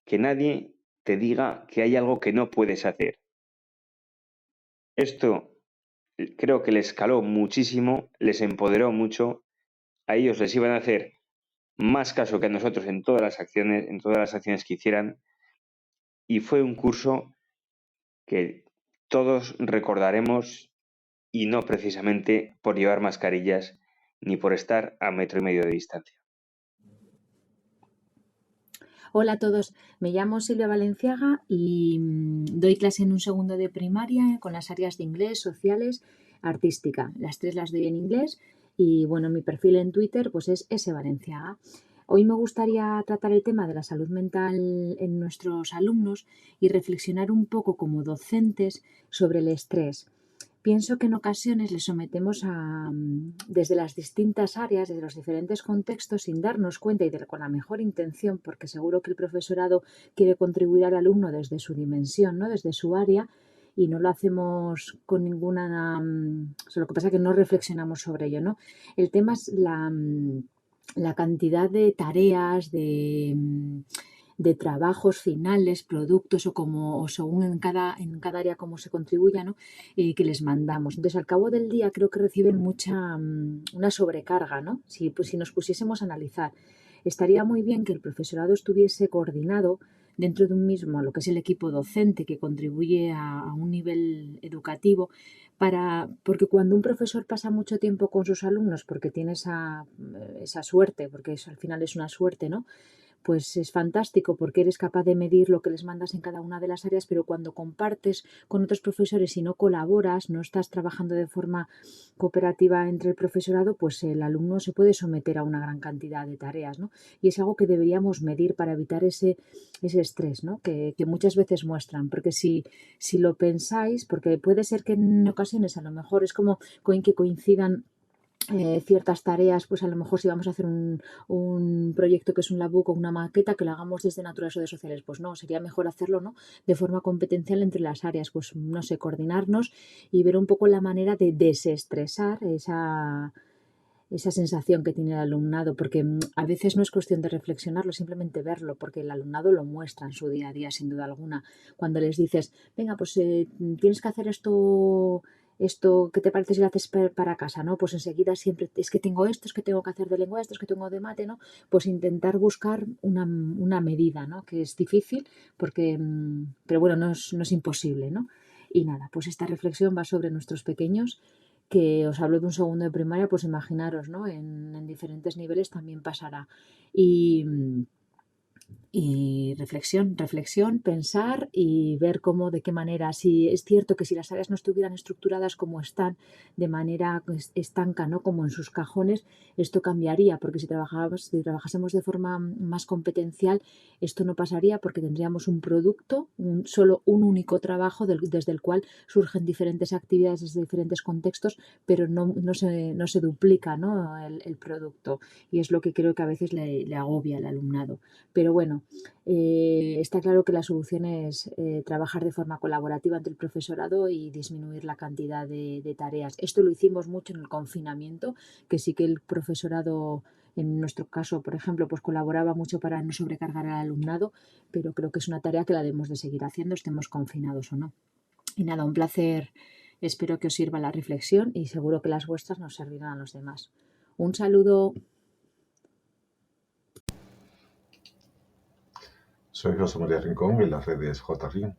que nadie te diga que hay algo que no puedes hacer. Esto creo que les caló muchísimo, les empoderó mucho, a ellos les iban a hacer más caso que a nosotros en todas las acciones que hicieran, y fue un curso que todos recordaremos, y no precisamente por llevar mascarillas ni por estar a 1,5 metros de distancia. Hola a todos, me llamo Silvia Valenciaga y doy clase en un segundo de primaria con las áreas de inglés, sociales, artística. Las tres las doy en inglés y bueno, mi perfil en Twitter pues es svalenciaga. Hoy me gustaría tratar el tema de la salud mental en nuestros alumnos y reflexionar un poco como docentes sobre el estrés. Pienso que en ocasiones les sometemos desde las distintas áreas, desde los diferentes contextos, sin darnos cuenta y con la mejor intención, porque seguro que el profesorado quiere contribuir al alumno desde su dimensión, ¿no? Desde su área, y no lo hacemos con ninguna... lo que pasa es que no reflexionamos sobre ello, ¿no? El tema es la cantidad de tareas, de trabajos finales, productos o según en cada área cómo se contribuya, ¿no? Que les mandamos. Entonces, al cabo del día creo que reciben una sobrecarga, ¿no? Si nos pusiésemos a analizar, estaría muy bien que el profesorado estuviese coordinado dentro de un mismo, lo que es el equipo docente que contribuye a un nivel educativo, porque cuando un profesor pasa mucho tiempo con sus alumnos, porque tiene esa suerte, porque al final es una suerte, ¿no? pues es fantástico porque eres capaz de medir lo que les mandas en cada una de las áreas, pero cuando compartes con otros profesores y no colaboras, no estás trabajando de forma cooperativa entre el profesorado, pues el alumno se puede someter a una gran cantidad de tareas, ¿no? Y es algo que deberíamos medir para evitar ese estrés, ¿no? Que muchas veces muestran, porque si lo pensáis, porque puede ser que en ocasiones a lo mejor es como que coincidan ciertas tareas, pues a lo mejor si vamos a hacer un proyecto que es un labuk o una maqueta, que lo hagamos desde naturales o redes sociales, pues no, sería mejor hacerlo, ¿no? De forma competencial entre las áreas, pues no sé, coordinarnos y ver un poco la manera de desestresar esa sensación que tiene el alumnado, porque a veces no es cuestión de reflexionarlo, simplemente verlo, porque el alumnado lo muestra en su día a día, sin duda alguna. Cuando les dices, venga, pues tienes que hacer esto, ¿qué te parece si lo haces para casa? ¿No? Pues enseguida siempre, es que tengo esto, es que tengo que hacer de lengua, esto, es que tengo de mate, ¿no? Pues intentar buscar una medida, ¿no? Que es difícil, porque, pero bueno, no es imposible, ¿no? Y nada, pues esta reflexión va sobre nuestros pequeños, que os hablo de un segundo de primaria, pues imaginaros, ¿no? En diferentes niveles también pasará. Y reflexión, pensar y ver cómo, de qué manera, si es cierto que si las áreas no estuvieran estructuradas como están, de manera estanca, ¿no? Como en sus cajones, esto cambiaría, porque si trabajásemos de forma más competencial, esto no pasaría porque tendríamos un producto, solo un único trabajo desde el cual surgen diferentes actividades desde diferentes contextos, pero no se duplica, ¿no? El producto. Y es lo que creo que a veces le agobia al alumnado. Pero bueno, está claro que la solución es trabajar de forma colaborativa entre el profesorado y disminuir la cantidad de tareas. Esto lo hicimos mucho en el confinamiento, que sí que el profesorado, en nuestro caso, por ejemplo, pues colaboraba mucho para no sobrecargar al alumnado, pero creo que es una tarea que la debemos de seguir haciendo, estemos confinados o no. Y nada, un placer. Espero que os sirva la reflexión y seguro que las vuestras nos servirán a los demás. Un saludo. Soy José María Rincón en las redes JRIN.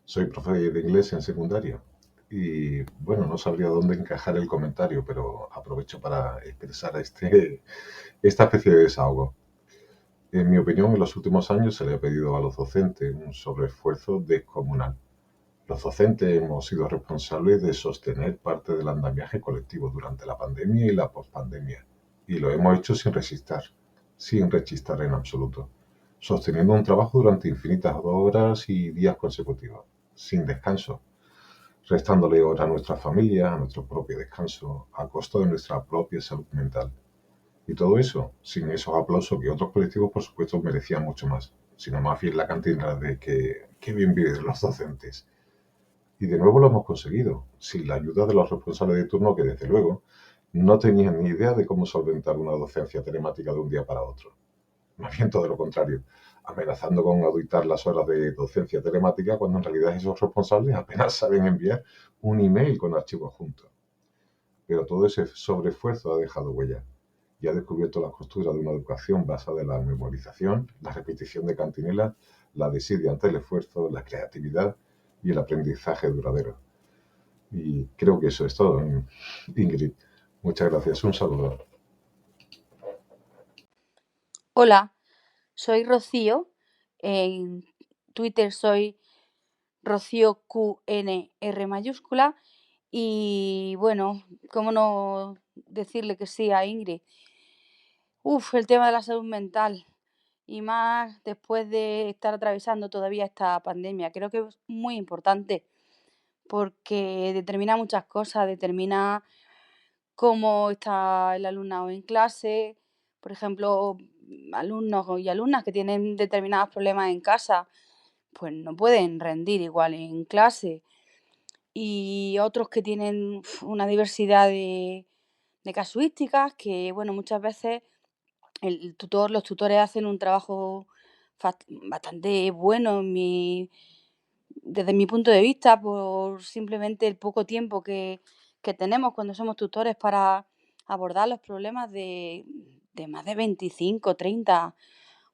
Soy profe de inglés en secundaria. Y bueno, no sabría dónde encajar el comentario, pero aprovecho para expresar esta especie de desahogo. En mi opinión, en los últimos años se le ha pedido a los docentes un sobreesfuerzo descomunal. Los docentes hemos sido responsables de sostener parte del andamiaje colectivo durante la pandemia y la pospandemia. Y lo hemos hecho sin rechistar en absoluto, sosteniendo un trabajo durante infinitas horas y días consecutivos, sin descanso, restándole horas a nuestra familia, a nuestro propio descanso, a costa de nuestra propia salud mental. Y todo eso sin esos aplausos que otros colectivos, por supuesto, merecían mucho más, sino más bien la cantina de que bien viven los docentes. Y de nuevo lo hemos conseguido, sin la ayuda de los responsables de turno que, desde luego, no tenían ni idea de cómo solventar una docencia telemática de un día para otro. Más bien todo lo contrario, amenazando con auditar las horas de docencia telemática cuando en realidad esos responsables apenas saben enviar un email con archivos juntos. Pero todo ese sobreesfuerzo ha dejado huella y ha descubierto las costuras de una educación basada en la memorización, la repetición de cantinela, la desidia ante el esfuerzo, la creatividad y el aprendizaje duradero. Y creo que eso es todo, Ingrid. Muchas gracias. Un saludo. Hola, soy Rocío. En Twitter soy Rocío QNR mayúscula. Y bueno, cómo no decirle que sí a Ingrid. El tema de la salud mental. Y más después de estar atravesando todavía esta pandemia. Creo que es muy importante porque determina muchas cosas. Determina cómo está el alumnado en clase. Por ejemplo, alumnos y alumnas que tienen determinados problemas en casa, pues no pueden rendir igual en clase. Y otros que tienen una diversidad de casuísticas que, bueno, muchas veces los tutores hacen un trabajo bastante bueno desde mi punto de vista, por simplemente el poco tiempo que tenemos cuando somos tutores para abordar los problemas de más de 25, 30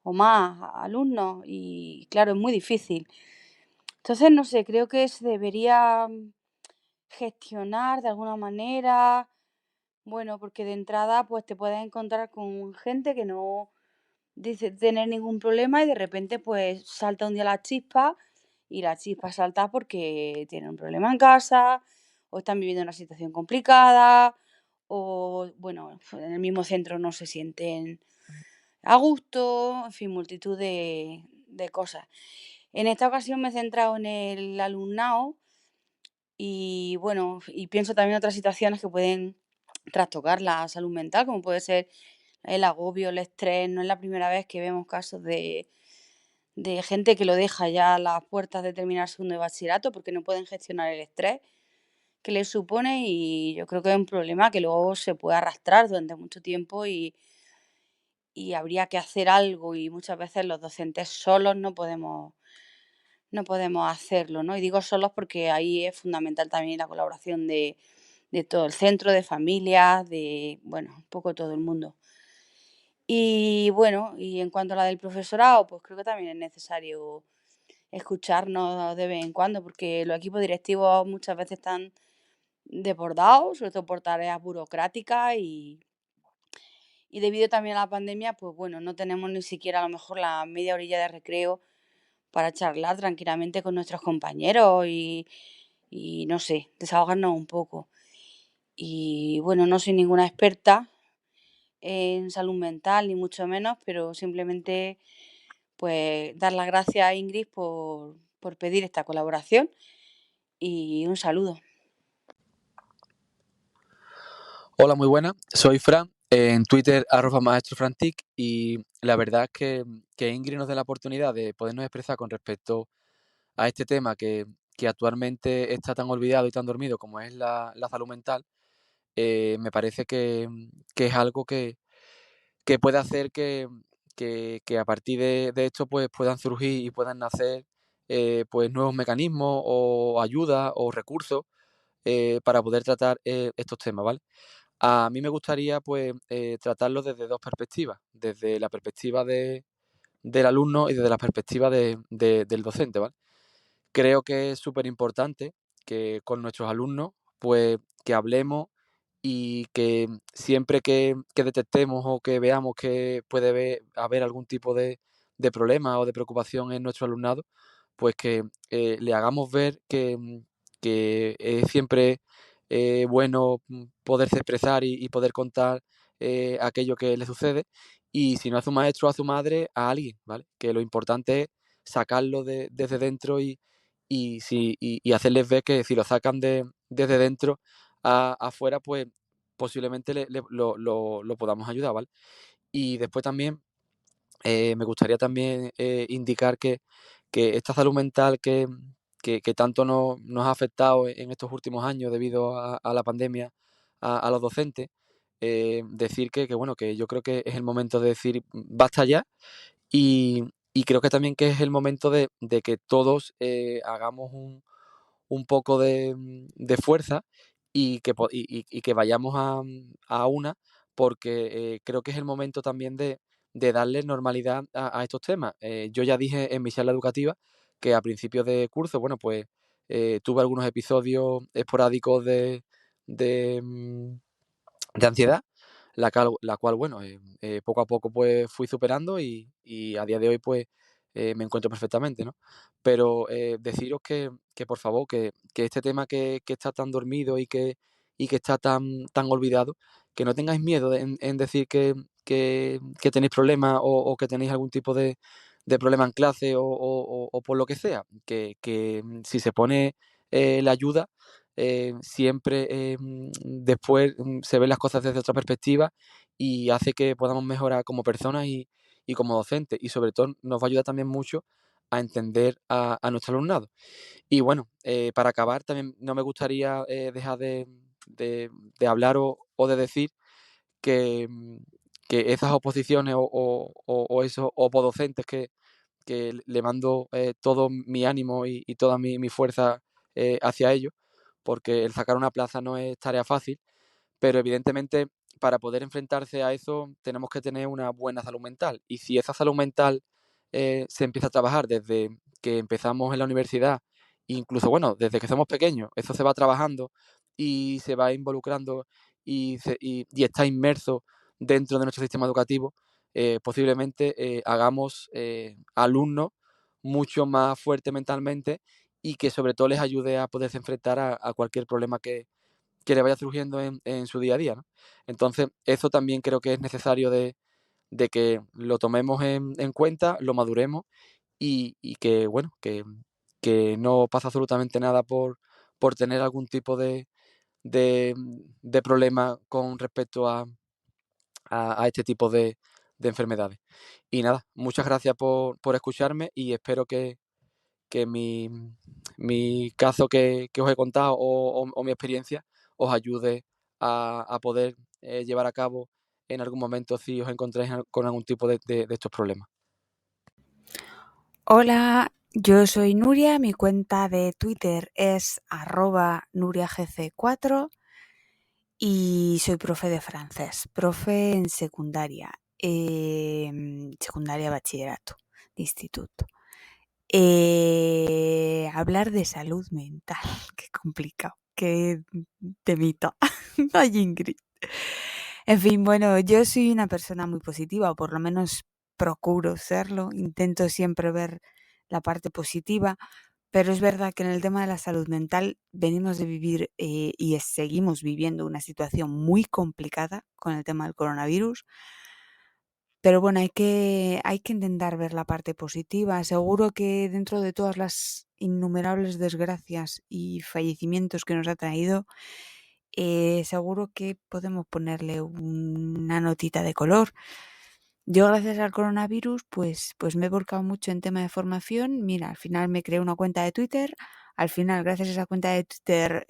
o más alumnos. Y claro, es muy difícil. Entonces, no sé, creo que se debería gestionar de alguna manera. Bueno, porque de entrada pues te puedes encontrar con gente que no dice tener ningún problema y de repente pues salta un día la chispa y la chispa salta porque tienen un problema en casa o están viviendo una situación complicada o bueno, en el mismo centro no se sienten a gusto, en fin, multitud de cosas. En esta ocasión me he centrado en el alumnado y bueno, y pienso también en otras situaciones que pueden trastocar la salud mental, como puede ser el agobio, el estrés. No es la primera vez que vemos casos de gente que lo deja ya a las puertas de terminar segundo de bachillerato porque no pueden gestionar el estrés que les supone y yo creo que es un problema que luego se puede arrastrar durante mucho tiempo y habría que hacer algo y muchas veces los docentes solos no podemos hacerlo, ¿no? Y digo solos porque ahí es fundamental también la colaboración de todo el centro, de familias, de, bueno, un poco todo el mundo. Y bueno, y en cuanto a la del profesorado, pues creo que también es necesario escucharnos de vez en cuando, porque los equipos directivos muchas veces están desbordados, sobre todo por tareas burocráticas y debido también a la pandemia, pues bueno, no tenemos ni siquiera a lo mejor la media orilla de recreo para charlar tranquilamente con nuestros compañeros y no sé, desahogarnos un poco. Y bueno, no soy ninguna experta en salud mental, ni mucho menos, pero simplemente pues dar las gracias a Ingrid por pedir esta colaboración y un saludo. Hola, muy buena. Soy Fran, en Twitter @maestrofrantic y la verdad es que Ingrid nos dé la oportunidad de podernos expresar con respecto a este tema que actualmente está tan olvidado y tan dormido como es la salud mental. Me parece que es algo que puede hacer que a partir de esto pues puedan surgir y puedan nacer pues nuevos mecanismos o ayudas o recursos para poder tratar estos temas, ¿vale? A mí me gustaría pues tratarlo desde dos perspectivas, desde la perspectiva del alumno y desde la perspectiva del docente, ¿vale? Creo que es súper importante que con nuestros alumnos pues que hablemos y que siempre que detectemos o que veamos que puede haber algún tipo de problema o de preocupación en nuestro alumnado, pues que le hagamos ver que es siempre bueno poderse expresar y poder contar aquello que le sucede. Y si no a su maestro o a su madre, a alguien, ¿vale? Que lo importante es sacarlo desde dentro y hacerles ver que si lo sacan desde dentro afuera, pues posiblemente lo podamos ayudar, ¿vale? Y después también me gustaría también indicar que esta salud mental que tanto nos ha afectado en estos últimos años debido a la pandemia a los docentes, decir bueno, que yo creo que es el momento de decir basta ya y creo que también que es el momento de que todos hagamos un poco de fuerza y que vayamos a una, porque creo que es el momento también de darle normalidad a estos temas. Yo ya dije en mi charla educativa que a principios de curso, bueno, pues tuve algunos episodios esporádicos de, mm, de ansiedad, la cual bueno, poco a poco pues fui superando y a día de hoy pues me encuentro perfectamente, ¿no? Pero deciros que por favor, que este tema que está tan dormido y que está tan olvidado, que no tengáis miedo en decir que tenéis problemas o que tenéis algún tipo de problema en clase o por lo que sea, que si se pone la ayuda, siempre después se ven las cosas desde otra perspectiva y hace que podamos mejorar como personas y como docentes. Y sobre todo nos va a ayudar también mucho a entender a nuestro alumnado. Y bueno, para acabar, también no me gustaría dejar de hablar o de decir que, que esas oposiciones o esos opodocentes que le mando todo mi ánimo y toda mi fuerza hacia ellos, porque el sacar una plaza no es tarea fácil, pero evidentemente para poder enfrentarse a eso tenemos que tener una buena salud mental. Y si esa salud mental se empieza a trabajar desde que empezamos en la universidad, incluso, bueno, desde que somos pequeños, eso se va trabajando y se va involucrando y está inmerso dentro de nuestro sistema educativo, posiblemente hagamos alumnos mucho más fuertes mentalmente y que sobre todo les ayude a poderse enfrentar a cualquier problema que le vaya surgiendo en su día a día, ¿no? Entonces, eso también creo que es necesario de que lo tomemos en cuenta, lo maduremos y que, bueno, que no pasa absolutamente nada por tener algún tipo de problema con respecto a este tipo de enfermedades. Y nada, muchas gracias por escucharme y espero que mi caso que os he contado o mi experiencia os ayude a poder llevar a cabo en algún momento si os encontráis con algún tipo de estos problemas. Hola, yo soy Nuria, mi cuenta de Twitter es @nuriagc4 y soy profe de francés, profe en secundaria, secundaria bachillerato, de instituto. Hablar de salud mental, qué complicado, qué temita. Ay, Ingrid. En fin, bueno, yo soy una persona muy positiva, o por lo menos procuro serlo, intento siempre ver la parte positiva, pero es verdad que en el tema de la salud mental venimos de vivir y seguimos viviendo una situación muy complicada con el tema del coronavirus. Pero bueno, hay que intentar ver la parte positiva. Seguro que dentro de todas las innumerables desgracias y fallecimientos que nos ha traído, seguro que podemos ponerle una notita de color. Yo, gracias al coronavirus, pues me he volcado mucho en tema de formación. Mira, al final me creé una cuenta de Twitter. Al final, gracias a esa cuenta de Twitter,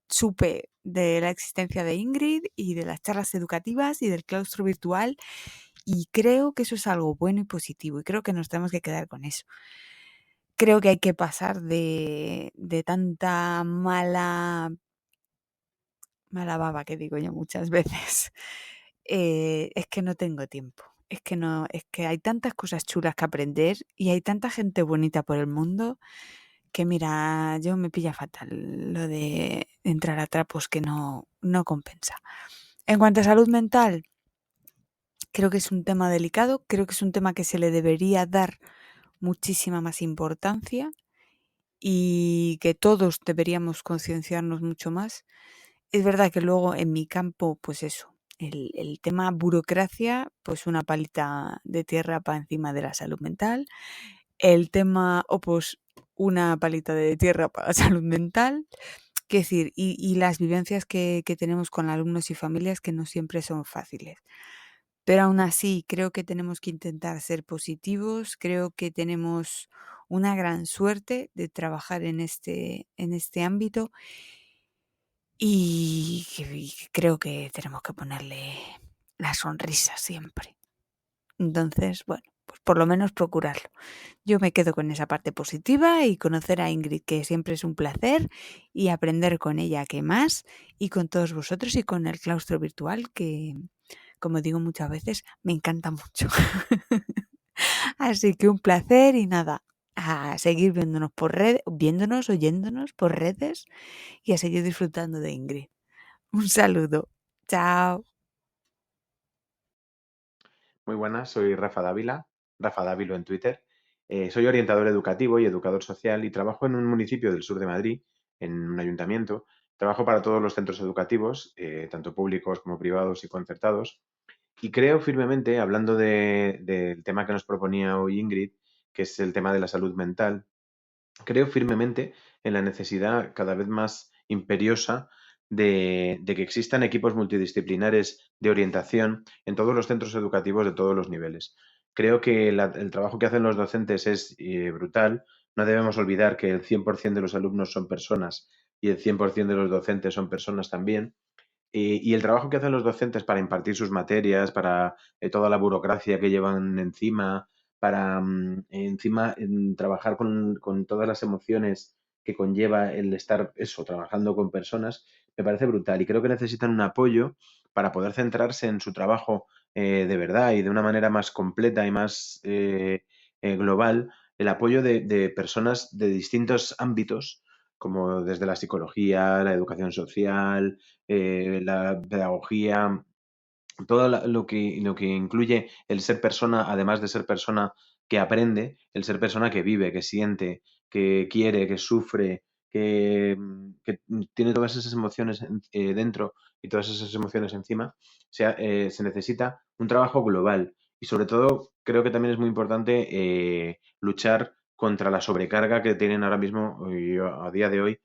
supe de la existencia de Ingrid y de las charlas educativas y del claustro virtual. Y creo que eso es algo bueno y positivo. Y creo que nos tenemos que quedar con eso. Creo que hay que pasar de tanta mala baba, que digo yo muchas veces. Es que no tengo tiempo. Es que hay tantas cosas chulas que aprender y hay tanta gente bonita por el mundo que, mira, yo me pilla fatal lo de entrar a trapos que no compensa. En cuanto a salud mental, creo que es un tema delicado, creo que es un tema que se le debería dar muchísima más importancia y que todos deberíamos concienciarnos mucho más. Es verdad que luego en mi campo, pues eso, el tema burocracia, pues una palita de tierra para encima de la salud mental. El tema opos, una palita de tierra para la salud mental. Quiero decir, y las vivencias que tenemos con alumnos y familias que no siempre son fáciles. Pero aún así, creo que tenemos que intentar ser positivos, creo que tenemos una gran suerte de trabajar en este ámbito y creo que tenemos que ponerle la sonrisa siempre. Entonces, bueno, pues por lo menos procurarlo. Yo me quedo con esa parte positiva y conocer a Ingrid, que siempre es un placer, y aprender con ella que más, y con todos vosotros y con el claustro virtual, que, como digo muchas veces, me encanta mucho. Así que un placer y nada, a seguir viéndonos por oyéndonos por redes y a seguir disfrutando de Ingrid. Un saludo. Chao. Muy buenas, soy Rafa Dávila, Rafa Dávilo en Twitter. Soy orientador educativo y educador social y trabajo en un municipio del sur de Madrid, en un ayuntamiento. Trabajo para todos los centros educativos, tanto públicos como privados y concertados. Y creo firmemente, hablando del tema que nos proponía hoy Ingrid, que es el tema de la salud mental, creo firmemente en la necesidad cada vez más imperiosa de que existan equipos multidisciplinares de orientación en todos los centros educativos de todos los niveles. Creo que el trabajo que hacen los docentes es brutal. No debemos olvidar que el 100% de los alumnos son personas y el 100% de los docentes son personas también. Y el trabajo que hacen los docentes para impartir sus materias, para toda la burocracia que llevan encima, para encima trabajar con todas las emociones que conlleva el estar trabajando con personas, me parece brutal. Y creo que necesitan un apoyo para poder centrarse en su trabajo de verdad y de una manera más completa y más global, el apoyo de personas de distintos ámbitos, como desde la psicología, la educación social, la pedagogía, todo lo que incluye el ser persona, además de ser persona que aprende, el ser persona que vive, que siente, que quiere, que sufre, que tiene todas esas emociones dentro y todas esas emociones encima, se necesita un trabajo global. Y sobre todo, creo que también es muy importante luchar contra la sobrecarga que tienen ahora mismo, a día de hoy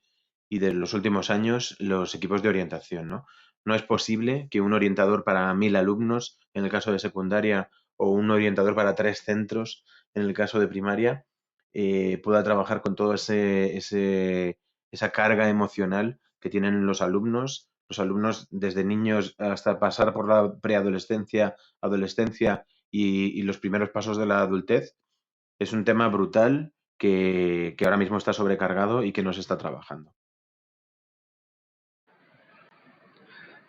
y de los últimos años, los equipos de orientación, ¿no? No es posible que un orientador para 1000 alumnos, en el caso de secundaria, o un orientador para 3 centros, en el caso de primaria, pueda trabajar con toda esa carga emocional que tienen los alumnos desde niños hasta pasar por la preadolescencia, adolescencia y los primeros pasos de la adultez. Es un tema brutal que ahora mismo está sobrecargado y que no se está trabajando.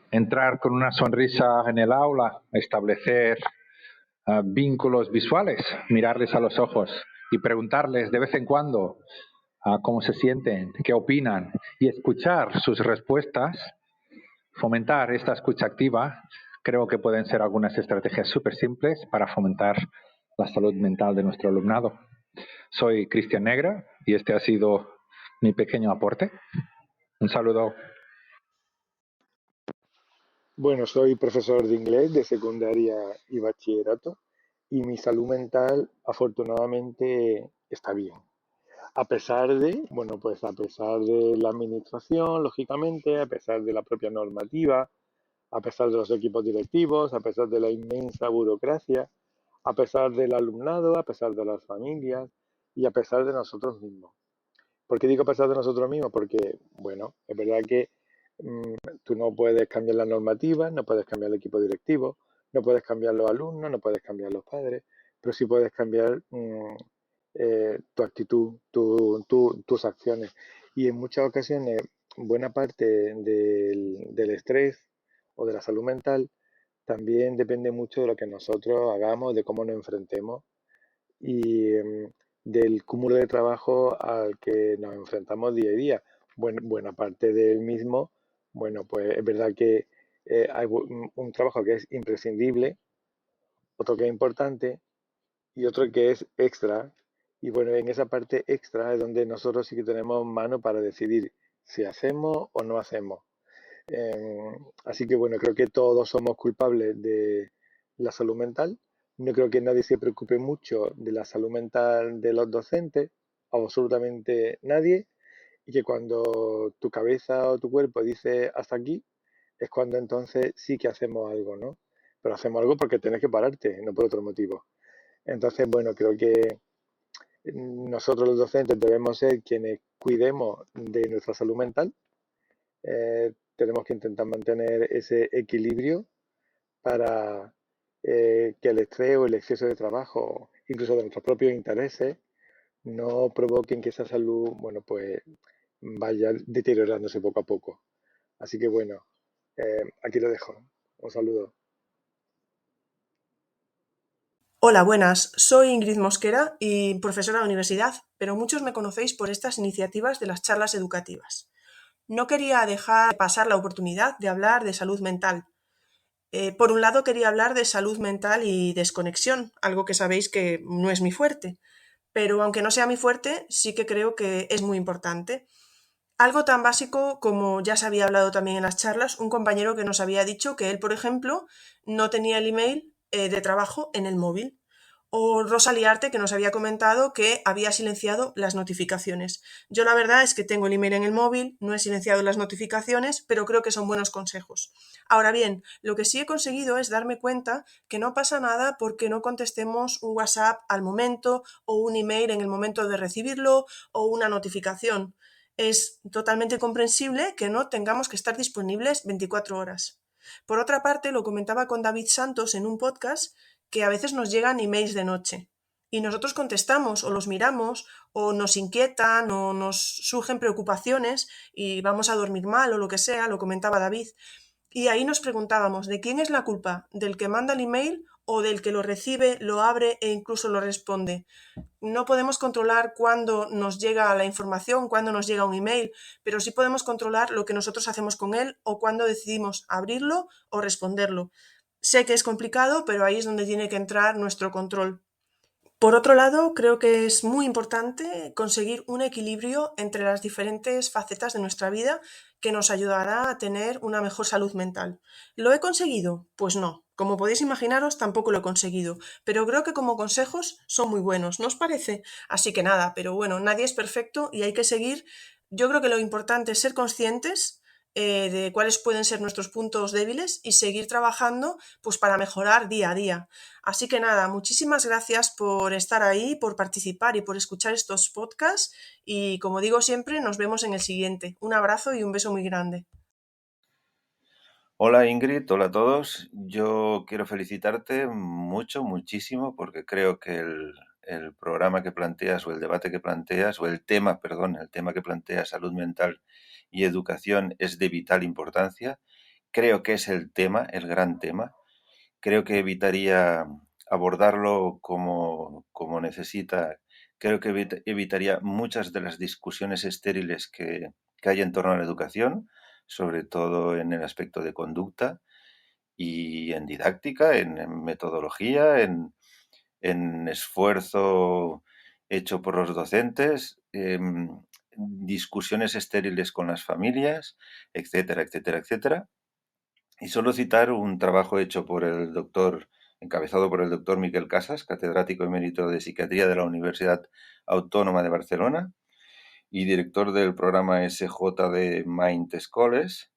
Entrar con una sonrisa en el aula, establecer vínculos visuales, mirarles a los ojos y preguntarles de vez en cuando cómo se sienten, qué opinan y escuchar sus respuestas, fomentar esta escucha activa, creo que pueden ser algunas estrategias súper simples para fomentar la salud mental de nuestro alumnado. Soy Cristian Negra y este ha sido mi pequeño aporte. Un saludo. Bueno, soy profesor de inglés de secundaria y bachillerato y mi salud mental afortunadamente está bien. A pesar de, bueno, pues a pesar de la administración, lógicamente, a pesar de la propia normativa, a pesar de los equipos directivos, a pesar de la inmensa burocracia, a pesar del alumnado, a pesar de las familias y a pesar de nosotros mismos. ¿Por qué digo a pesar de nosotros mismos? Porque, bueno, es verdad que tú no puedes cambiar la normativa, no puedes cambiar el equipo directivo, no puedes cambiar los alumnos, no puedes cambiar los padres, pero sí puedes cambiar tu actitud, tus acciones. Y en muchas ocasiones, buena parte del estrés o de la salud mental también depende mucho de lo que nosotros hagamos, de cómo nos enfrentemos y del cúmulo de trabajo al que nos enfrentamos día a día. Buena parte del mismo, bueno, pues es verdad que hay un trabajo que es imprescindible, otro que es importante y otro que es extra. Y bueno, en esa parte extra es donde nosotros sí que tenemos mano para decidir si hacemos o no hacemos. Así que bueno, creo que todos somos culpables de la salud mental. No creo que nadie se preocupe mucho de la salud mental de los docentes, absolutamente nadie, y que cuando tu cabeza o tu cuerpo dice hasta aquí, es cuando entonces sí que hacemos algo, ¿no? Pero hacemos algo porque tienes que pararte, no por otro motivo. Entonces, bueno, creo que nosotros los docentes debemos ser quienes cuidemos de nuestra salud mental. Tenemos que intentar mantener ese equilibrio para que el estrés o el exceso de trabajo, incluso de nuestros propios intereses, no provoquen que esa salud, bueno, pues vaya deteriorándose poco a poco. Así que bueno, aquí lo dejo. Un saludo. Hola, buenas. Soy Ingrid Mosquera y profesora de universidad, pero muchos me conocéis por estas iniciativas de las charlas educativas. No quería dejar pasar la oportunidad de hablar de salud mental. Por un lado quería hablar de salud mental y desconexión, algo que sabéis que no es mi fuerte, pero aunque no sea mi fuerte, sí que creo que es muy importante. Algo tan básico como ya se había hablado también en las charlas, un compañero que nos había dicho que él, por ejemplo, no tenía el email de trabajo en el móvil. O Rosa Liarte, que nos había comentado que había silenciado las notificaciones. Yo la verdad es que tengo el email en el móvil, no he silenciado las notificaciones, pero creo que son buenos consejos. Ahora bien, lo que sí he conseguido es darme cuenta que no pasa nada porque no contestemos un WhatsApp al momento o un email en el momento de recibirlo o una notificación. Es totalmente comprensible que no tengamos que estar disponibles 24 horas. Por otra parte, lo comentaba con David Santos en un podcast, que a veces nos llegan emails de noche y nosotros contestamos o los miramos o nos inquietan o nos surgen preocupaciones y vamos a dormir mal o lo que sea, lo comentaba David. Y ahí nos preguntábamos, ¿de quién es la culpa? ¿Del que manda el email o del que lo recibe, lo abre e incluso lo responde? No podemos controlar cuándo nos llega la información, cuándo nos llega un email, pero sí podemos controlar lo que nosotros hacemos con él o cuándo decidimos abrirlo o responderlo. Sé que es complicado, pero ahí es donde tiene que entrar nuestro control. Por otro lado, creo que es muy importante conseguir un equilibrio entre las diferentes facetas de nuestra vida que nos ayudará a tener una mejor salud mental. ¿Lo he conseguido? Pues no. Como podéis imaginaros, tampoco lo he conseguido, pero creo que como consejos son muy buenos, ¿no os parece? Así que nada, pero bueno, nadie es perfecto y hay que seguir. Yo creo que lo importante es ser conscientes de cuáles pueden ser nuestros puntos débiles y seguir trabajando pues para mejorar día a día. Así que nada, muchísimas gracias por estar ahí, por participar y por escuchar estos podcasts y como digo siempre, nos vemos en el siguiente. Un abrazo y un beso muy grande. Hola Ingrid, hola a todos. Yo quiero felicitarte muchísimo, porque creo que el programa que planteas o el debate que planteas, o el tema que planteas, salud mental y educación, es de vital importancia. Creo que es el gran tema. Creo que evitaría abordarlo como necesita. Creo que evitaría muchas de las discusiones estériles que hay en torno a la educación, sobre todo en el aspecto de conducta y en didáctica, en metodología, en esfuerzo hecho por los docentes, discusiones estériles con las familias, etcétera, etcétera, etcétera. Y solo citar un trabajo hecho encabezado por el doctor Miquel Casas, catedrático emérito de psiquiatría de la Universidad Autónoma de Barcelona y director del programa SJ de Mind Schools,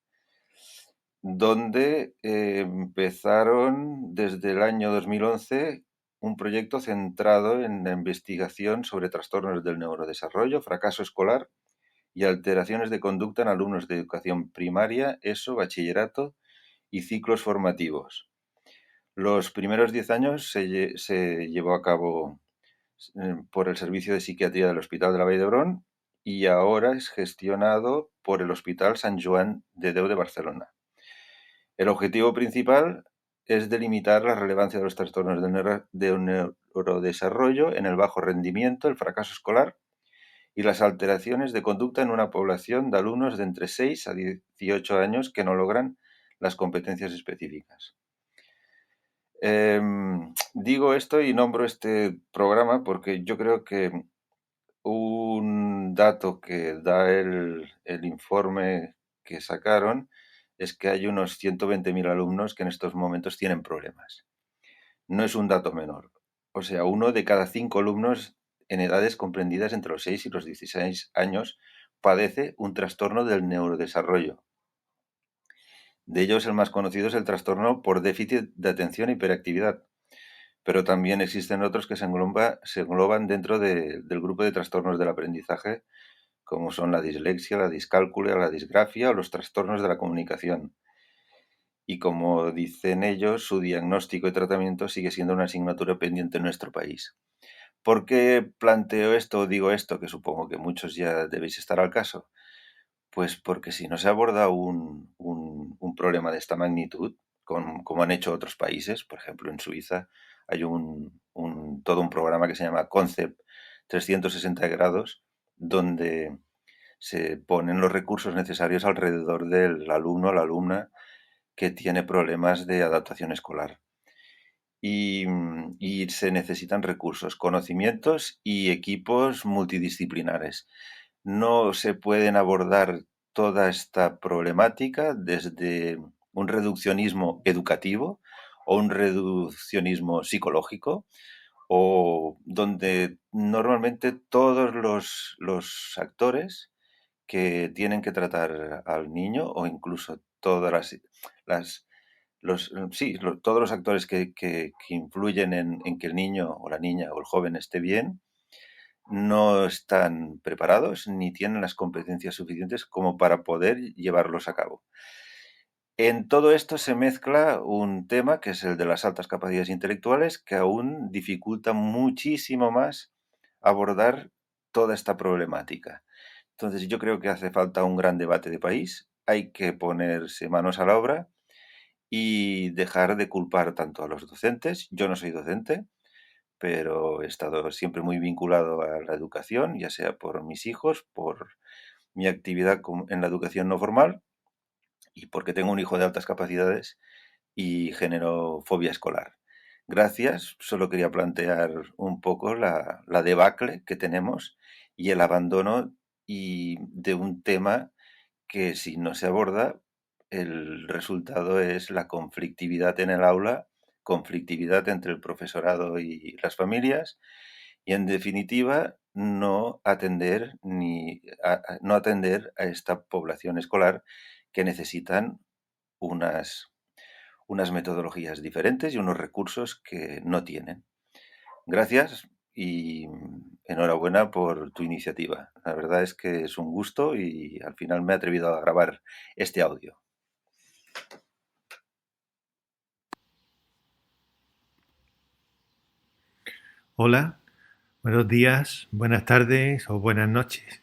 donde empezaron desde el año 2011 un proyecto centrado en la investigación sobre trastornos del neurodesarrollo, fracaso escolar y alteraciones de conducta en alumnos de educación primaria, ESO, bachillerato y ciclos formativos. Los primeros 10 años se llevó a cabo por el Servicio de Psiquiatría del Hospital de la Vall d'Hebron y ahora es gestionado por el Hospital Sant Joan de Déu de Barcelona. El objetivo principal es delimitar la relevancia de los trastornos de neurodesarrollo en el bajo rendimiento, el fracaso escolar y las alteraciones de conducta en una población de alumnos de entre 6 a 18 años que no logran las competencias específicas. Digo esto y nombro este programa porque yo creo que un dato que da el informe que sacaron es que hay unos 120.000 alumnos que en estos momentos tienen problemas. No es un dato menor. O sea, 1 de cada 5 alumnos en edades comprendidas entre los 6 y los 16 años padece un trastorno del neurodesarrollo. De ellos, el más conocido es el trastorno por déficit de atención e hiperactividad, pero también existen otros que se engloban dentro del grupo de trastornos del aprendizaje, como son la dislexia, la discalculia, la disgrafia o los trastornos de la comunicación. Y como dicen ellos, su diagnóstico y tratamiento sigue siendo una asignatura pendiente en nuestro país. ¿Por qué planteo esto o digo esto? Que supongo que muchos ya debéis estar al caso. Pues porque si no se aborda un problema de esta magnitud, como han hecho otros países, por ejemplo en Suiza hay todo un programa que se llama Concept 360 grados, donde se ponen los recursos necesarios alrededor del alumno o la alumna que tiene problemas de adaptación escolar. Y se necesitan recursos, conocimientos y equipos multidisciplinares. No se pueden abordar toda esta problemática desde un reduccionismo educativo o un reduccionismo psicológico, o donde normalmente todos los actores que tienen que tratar al niño, o incluso todas todos los actores que influyen en que el niño o la niña o el joven esté bien, no están preparados ni tienen las competencias suficientes como para poder llevarlos a cabo. En todo esto se mezcla un tema que es el de las altas capacidades intelectuales, que aún dificulta muchísimo más abordar toda esta problemática. Entonces yo creo que hace falta un gran debate de país, hay que ponerse manos a la obra y dejar de culpar tanto a los docentes. Yo no soy docente, pero he estado siempre muy vinculado a la educación, ya sea por mis hijos, por mi actividad en la educación no formal y porque tengo un hijo de altas capacidades y generó fobia escolar. Gracias, solo quería plantear un poco la debacle que tenemos y el abandono y de un tema que si no se aborda, el resultado es la conflictividad en el aula, conflictividad entre el profesorado y las familias y, en definitiva, no atender a esta población escolar que necesitan unas metodologías diferentes y unos recursos que no tienen. Gracias y enhorabuena por tu iniciativa. La verdad es que es un gusto y al final me he atrevido a grabar este audio. Hola, buenos días, buenas tardes o buenas noches.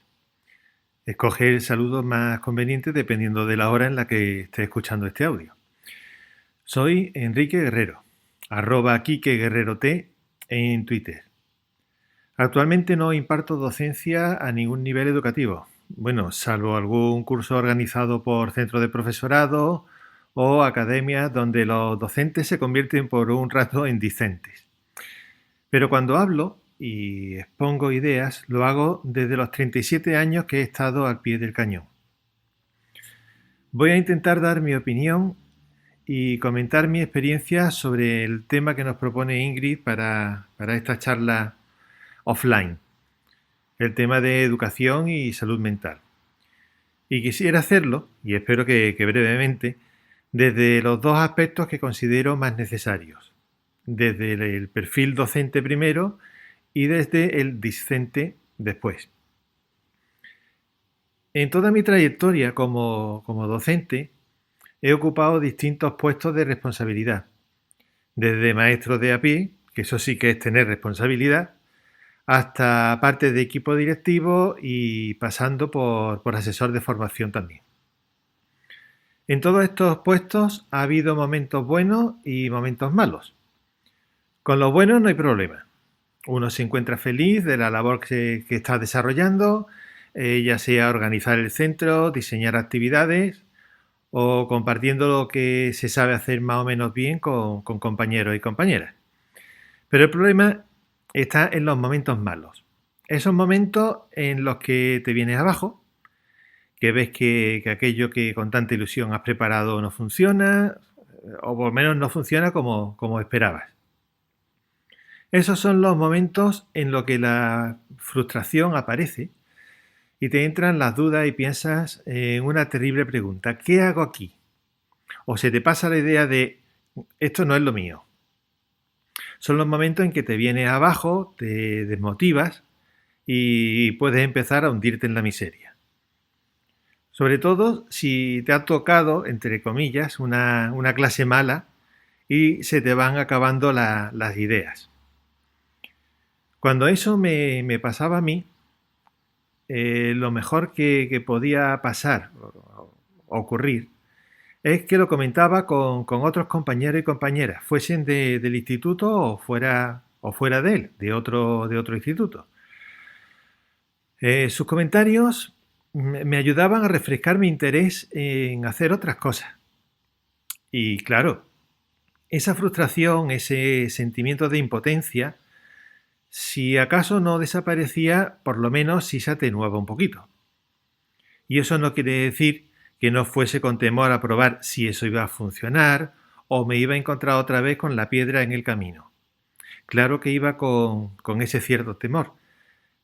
Escoge el saludo más conveniente dependiendo de la hora en la que esté escuchando este audio. Soy Enrique Guerrero, @KikeGuerreroT en Twitter. Actualmente no imparto docencia a ningún nivel educativo. Bueno, salvo algún curso organizado por centro de profesorado o academias donde los docentes se convierten por un rato en discentes. Pero cuando hablo y expongo ideas, lo hago desde los 37 años que he estado al pie del cañón. Voy a intentar dar mi opinión y comentar mi experiencia sobre el tema que nos propone Ingrid para esta charla offline, el tema de educación y salud mental. Y quisiera hacerlo, y espero que brevemente, desde los dos aspectos que considero más necesarios. Desde el perfil docente primero y desde el discente después. En toda mi trayectoria como docente he ocupado distintos puestos de responsabilidad, desde maestro de a pie, que eso sí que es tener responsabilidad, hasta parte de equipo directivo y pasando por asesor de formación también. En todos estos puestos ha habido momentos buenos y momentos malos. Con los buenos no hay problema. Uno se encuentra feliz de la labor que está desarrollando, ya sea organizar el centro, diseñar actividades o compartiendo lo que se sabe hacer más o menos bien con compañeros y compañeras. Pero el problema está en los momentos malos. Esos momentos en los que te vienes abajo, que ves que aquello que con tanta ilusión has preparado no funciona, o por lo menos no funciona como esperabas. Esos son los momentos en los que la frustración aparece y te entran las dudas y piensas en una terrible pregunta: ¿qué hago aquí? O se te pasa la idea de esto no es lo mío. Son los momentos en que te vienes abajo, te desmotivas y puedes empezar a hundirte en la miseria. Sobre todo si te ha tocado, entre comillas, una clase mala y se te van acabando las ideas. Cuando eso me pasaba a mí, lo mejor que podía pasar o ocurrir es que lo comentaba con otros compañeros y compañeras, fuesen del instituto o fuera de él, de otro instituto. Sus comentarios me ayudaban a refrescar mi interés en hacer otras cosas. Y claro, esa frustración, ese sentimiento de impotencia, si acaso no desaparecía, por lo menos sí se atenuaba un poquito. Y eso no quiere decir que no fuese con temor a probar si eso iba a funcionar o me iba a encontrar otra vez con la piedra en el camino. Claro que iba con ese cierto temor,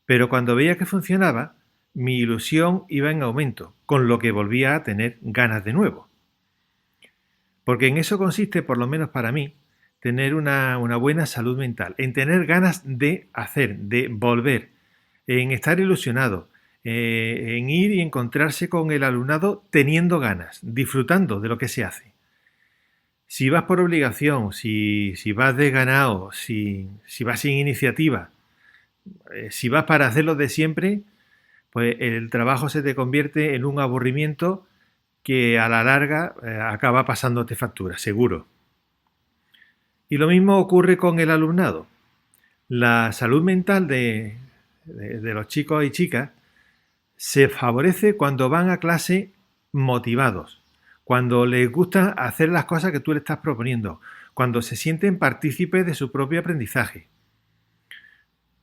pero cuando veía que funcionaba, mi ilusión iba en aumento, con lo que volvía a tener ganas de nuevo. Porque en eso consiste, por lo menos para mí, tener una buena salud mental, en tener ganas de hacer, de volver, en estar ilusionado, en ir y encontrarse con el alumnado teniendo ganas, disfrutando de lo que se hace. Si vas por obligación, si vas desganado, si vas sin iniciativa, si vas para hacerlo de siempre, pues el trabajo se te convierte en un aburrimiento que a la larga acaba pasándote factura, seguro. Y lo mismo ocurre con el alumnado. La salud mental de los chicos y chicas se favorece cuando van a clase motivados, cuando les gusta hacer las cosas que tú le estás proponiendo, cuando se sienten partícipes de su propio aprendizaje.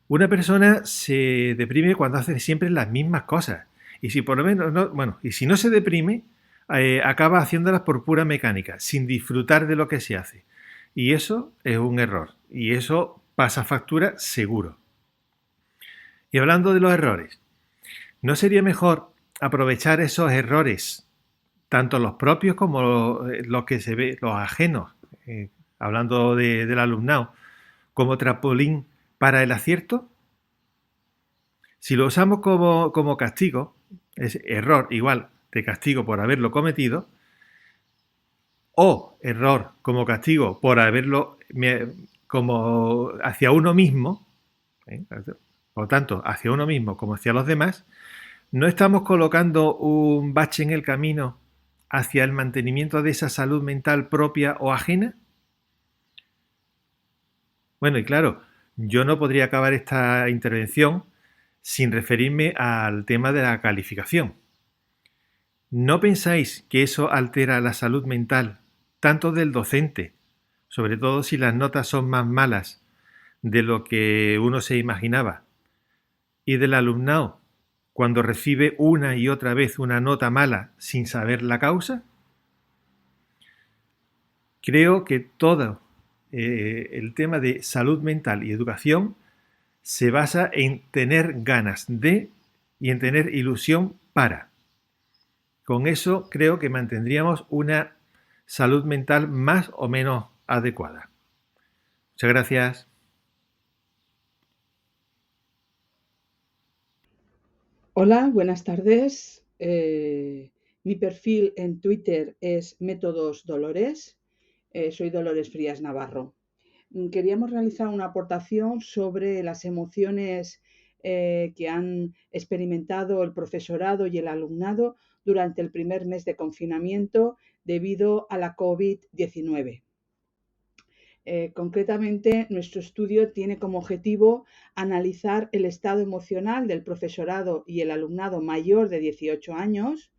Una persona se deprime cuando hace siempre las mismas cosas. Y si por lo menos y si no se deprime, acaba haciéndolas por pura mecánica, sin disfrutar de lo que se hace. Y eso es un error. Y eso pasa factura seguro. Y hablando de los errores, ¿no sería mejor aprovechar esos errores, tanto los propios como los que se ve, los ajenos, hablando del alumnado, como trampolín para el acierto? Si lo usamos como castigo, es error igual de castigo por haberlo cometido, o error como castigo por haberlo como hacia uno mismo, por lo tanto, hacia uno mismo como hacia los demás, ¿no estamos colocando un bache en el camino hacia el mantenimiento de esa salud mental propia o ajena? Bueno, y claro, yo no podría acabar esta intervención sin referirme al tema de la calificación. ¿No pensáis que eso altera la salud mental, tanto del docente, sobre todo si las notas son más malas de lo que uno se imaginaba, y del alumnado, cuando recibe una y otra vez una nota mala sin saber la causa? Creo que todo el tema de salud mental y educación se basa en tener ganas de y en tener ilusión para. Con eso creo que mantendríamos una salud mental más o menos adecuada. Muchas gracias. Hola, buenas tardes. Mi perfil en Twitter es Métodos Dolores. Soy Dolores Frías Navarro. Queríamos realizar una aportación sobre las emociones que han experimentado el profesorado y el alumnado durante el primer mes de confinamiento debido a la COVID-19. Concretamente, nuestro estudio tiene como objetivo analizar el estado emocional del profesorado y el alumnado mayor de 18 años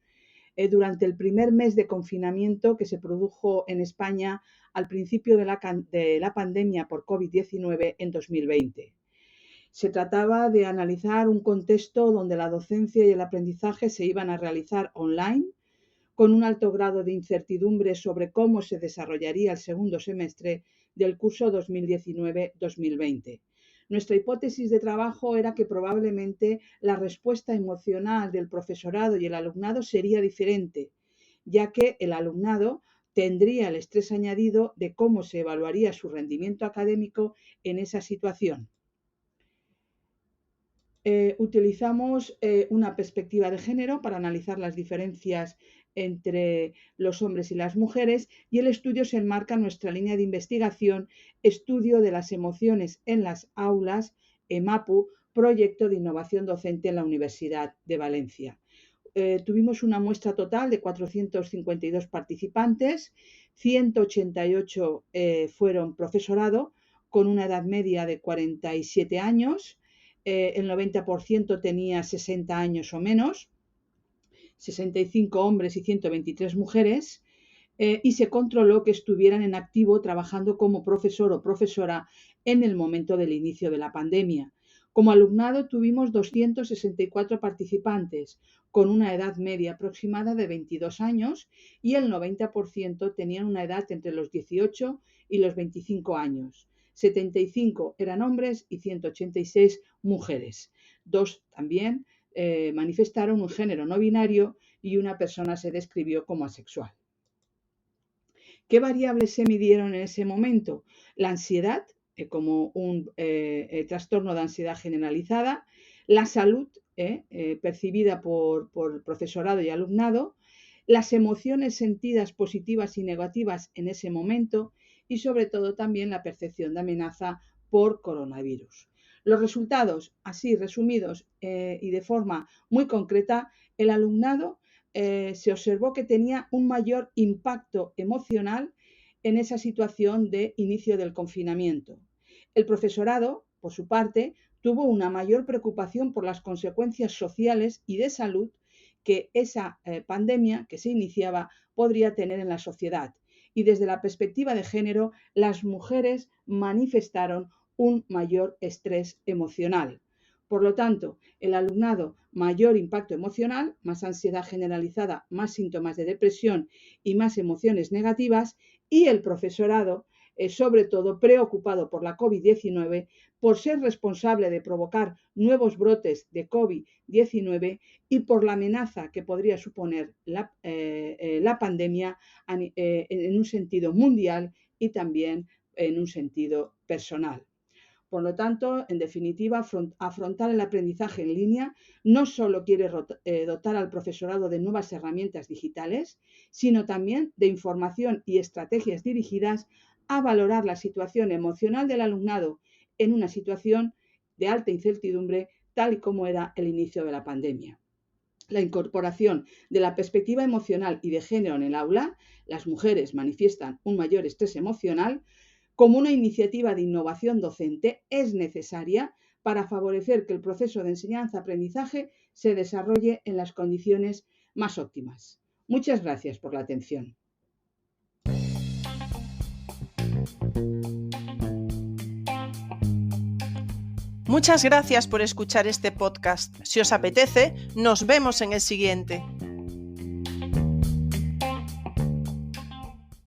durante el primer mes de confinamiento que se produjo en España al principio de la pandemia por COVID-19 en 2020. Se trataba de analizar un contexto donde la docencia y el aprendizaje se iban a realizar online, con un alto grado de incertidumbre sobre cómo se desarrollaría el segundo semestre del curso 2019-2020. Nuestra hipótesis de trabajo era que probablemente la respuesta emocional del profesorado y el alumnado sería diferente, ya que el alumnado tendría el estrés añadido de cómo se evaluaría su rendimiento académico en esa situación. Utilizamos una perspectiva de género para analizar las diferencias entre los hombres y las mujeres, y el estudio se enmarca en nuestra línea de investigación, Estudio de las emociones en las aulas, EMAPU, Proyecto de Innovación Docente en la Universidad de Valencia. Tuvimos una muestra total de 452 participantes, 188 fueron profesorado, con una edad media de 47 años, el 90% tenía 60 años o menos, 65 hombres y 123 mujeres, y se controló que estuvieran en activo trabajando como profesor o profesora en el momento del inicio de la pandemia. Como alumnado tuvimos 264 participantes con una edad media aproximada de 22 años y el 90% tenían una edad entre los 18 y los 25 años. 75 eran hombres y 186 mujeres. 2 también manifestaron un género no binario y una persona se describió como asexual. ¿Qué variables se midieron en ese momento? La ansiedad, como un trastorno de ansiedad generalizada, la salud percibida por profesorado y alumnado, las emociones sentidas positivas y negativas en ese momento y sobre todo también la percepción de amenaza por coronavirus. Los resultados, así resumidos y de forma muy concreta, el alumnado se observó que tenía un mayor impacto emocional en esa situación de inicio del confinamiento. El profesorado, por su parte, tuvo una mayor preocupación por las consecuencias sociales y de salud que esa pandemia que se iniciaba podría tener en la sociedad. Y desde la perspectiva de género, las mujeres manifestaron un mayor estrés emocional. Por lo tanto, el alumnado, mayor impacto emocional, más ansiedad generalizada, más síntomas de depresión y más emociones negativas, y el profesorado, sobre todo preocupado por la COVID-19, por ser responsable de provocar nuevos brotes de COVID-19 y por la amenaza que podría suponer la pandemia en un sentido mundial y también en un sentido personal. Por lo tanto, en definitiva, afrontar el aprendizaje en línea no solo quiere dotar al profesorado de nuevas herramientas digitales, sino también de información y estrategias dirigidas a valorar la situación emocional del alumnado en una situación de alta incertidumbre, tal y como era el inicio de la pandemia. La incorporación de la perspectiva emocional y de género en el aula, las mujeres manifiestan un mayor estrés emocional, como una iniciativa de innovación docente es necesaria para favorecer que el proceso de enseñanza-aprendizaje se desarrolle en las condiciones más óptimas. Muchas gracias por la atención. Muchas gracias por escuchar este podcast. Si os apetece, nos vemos en el siguiente.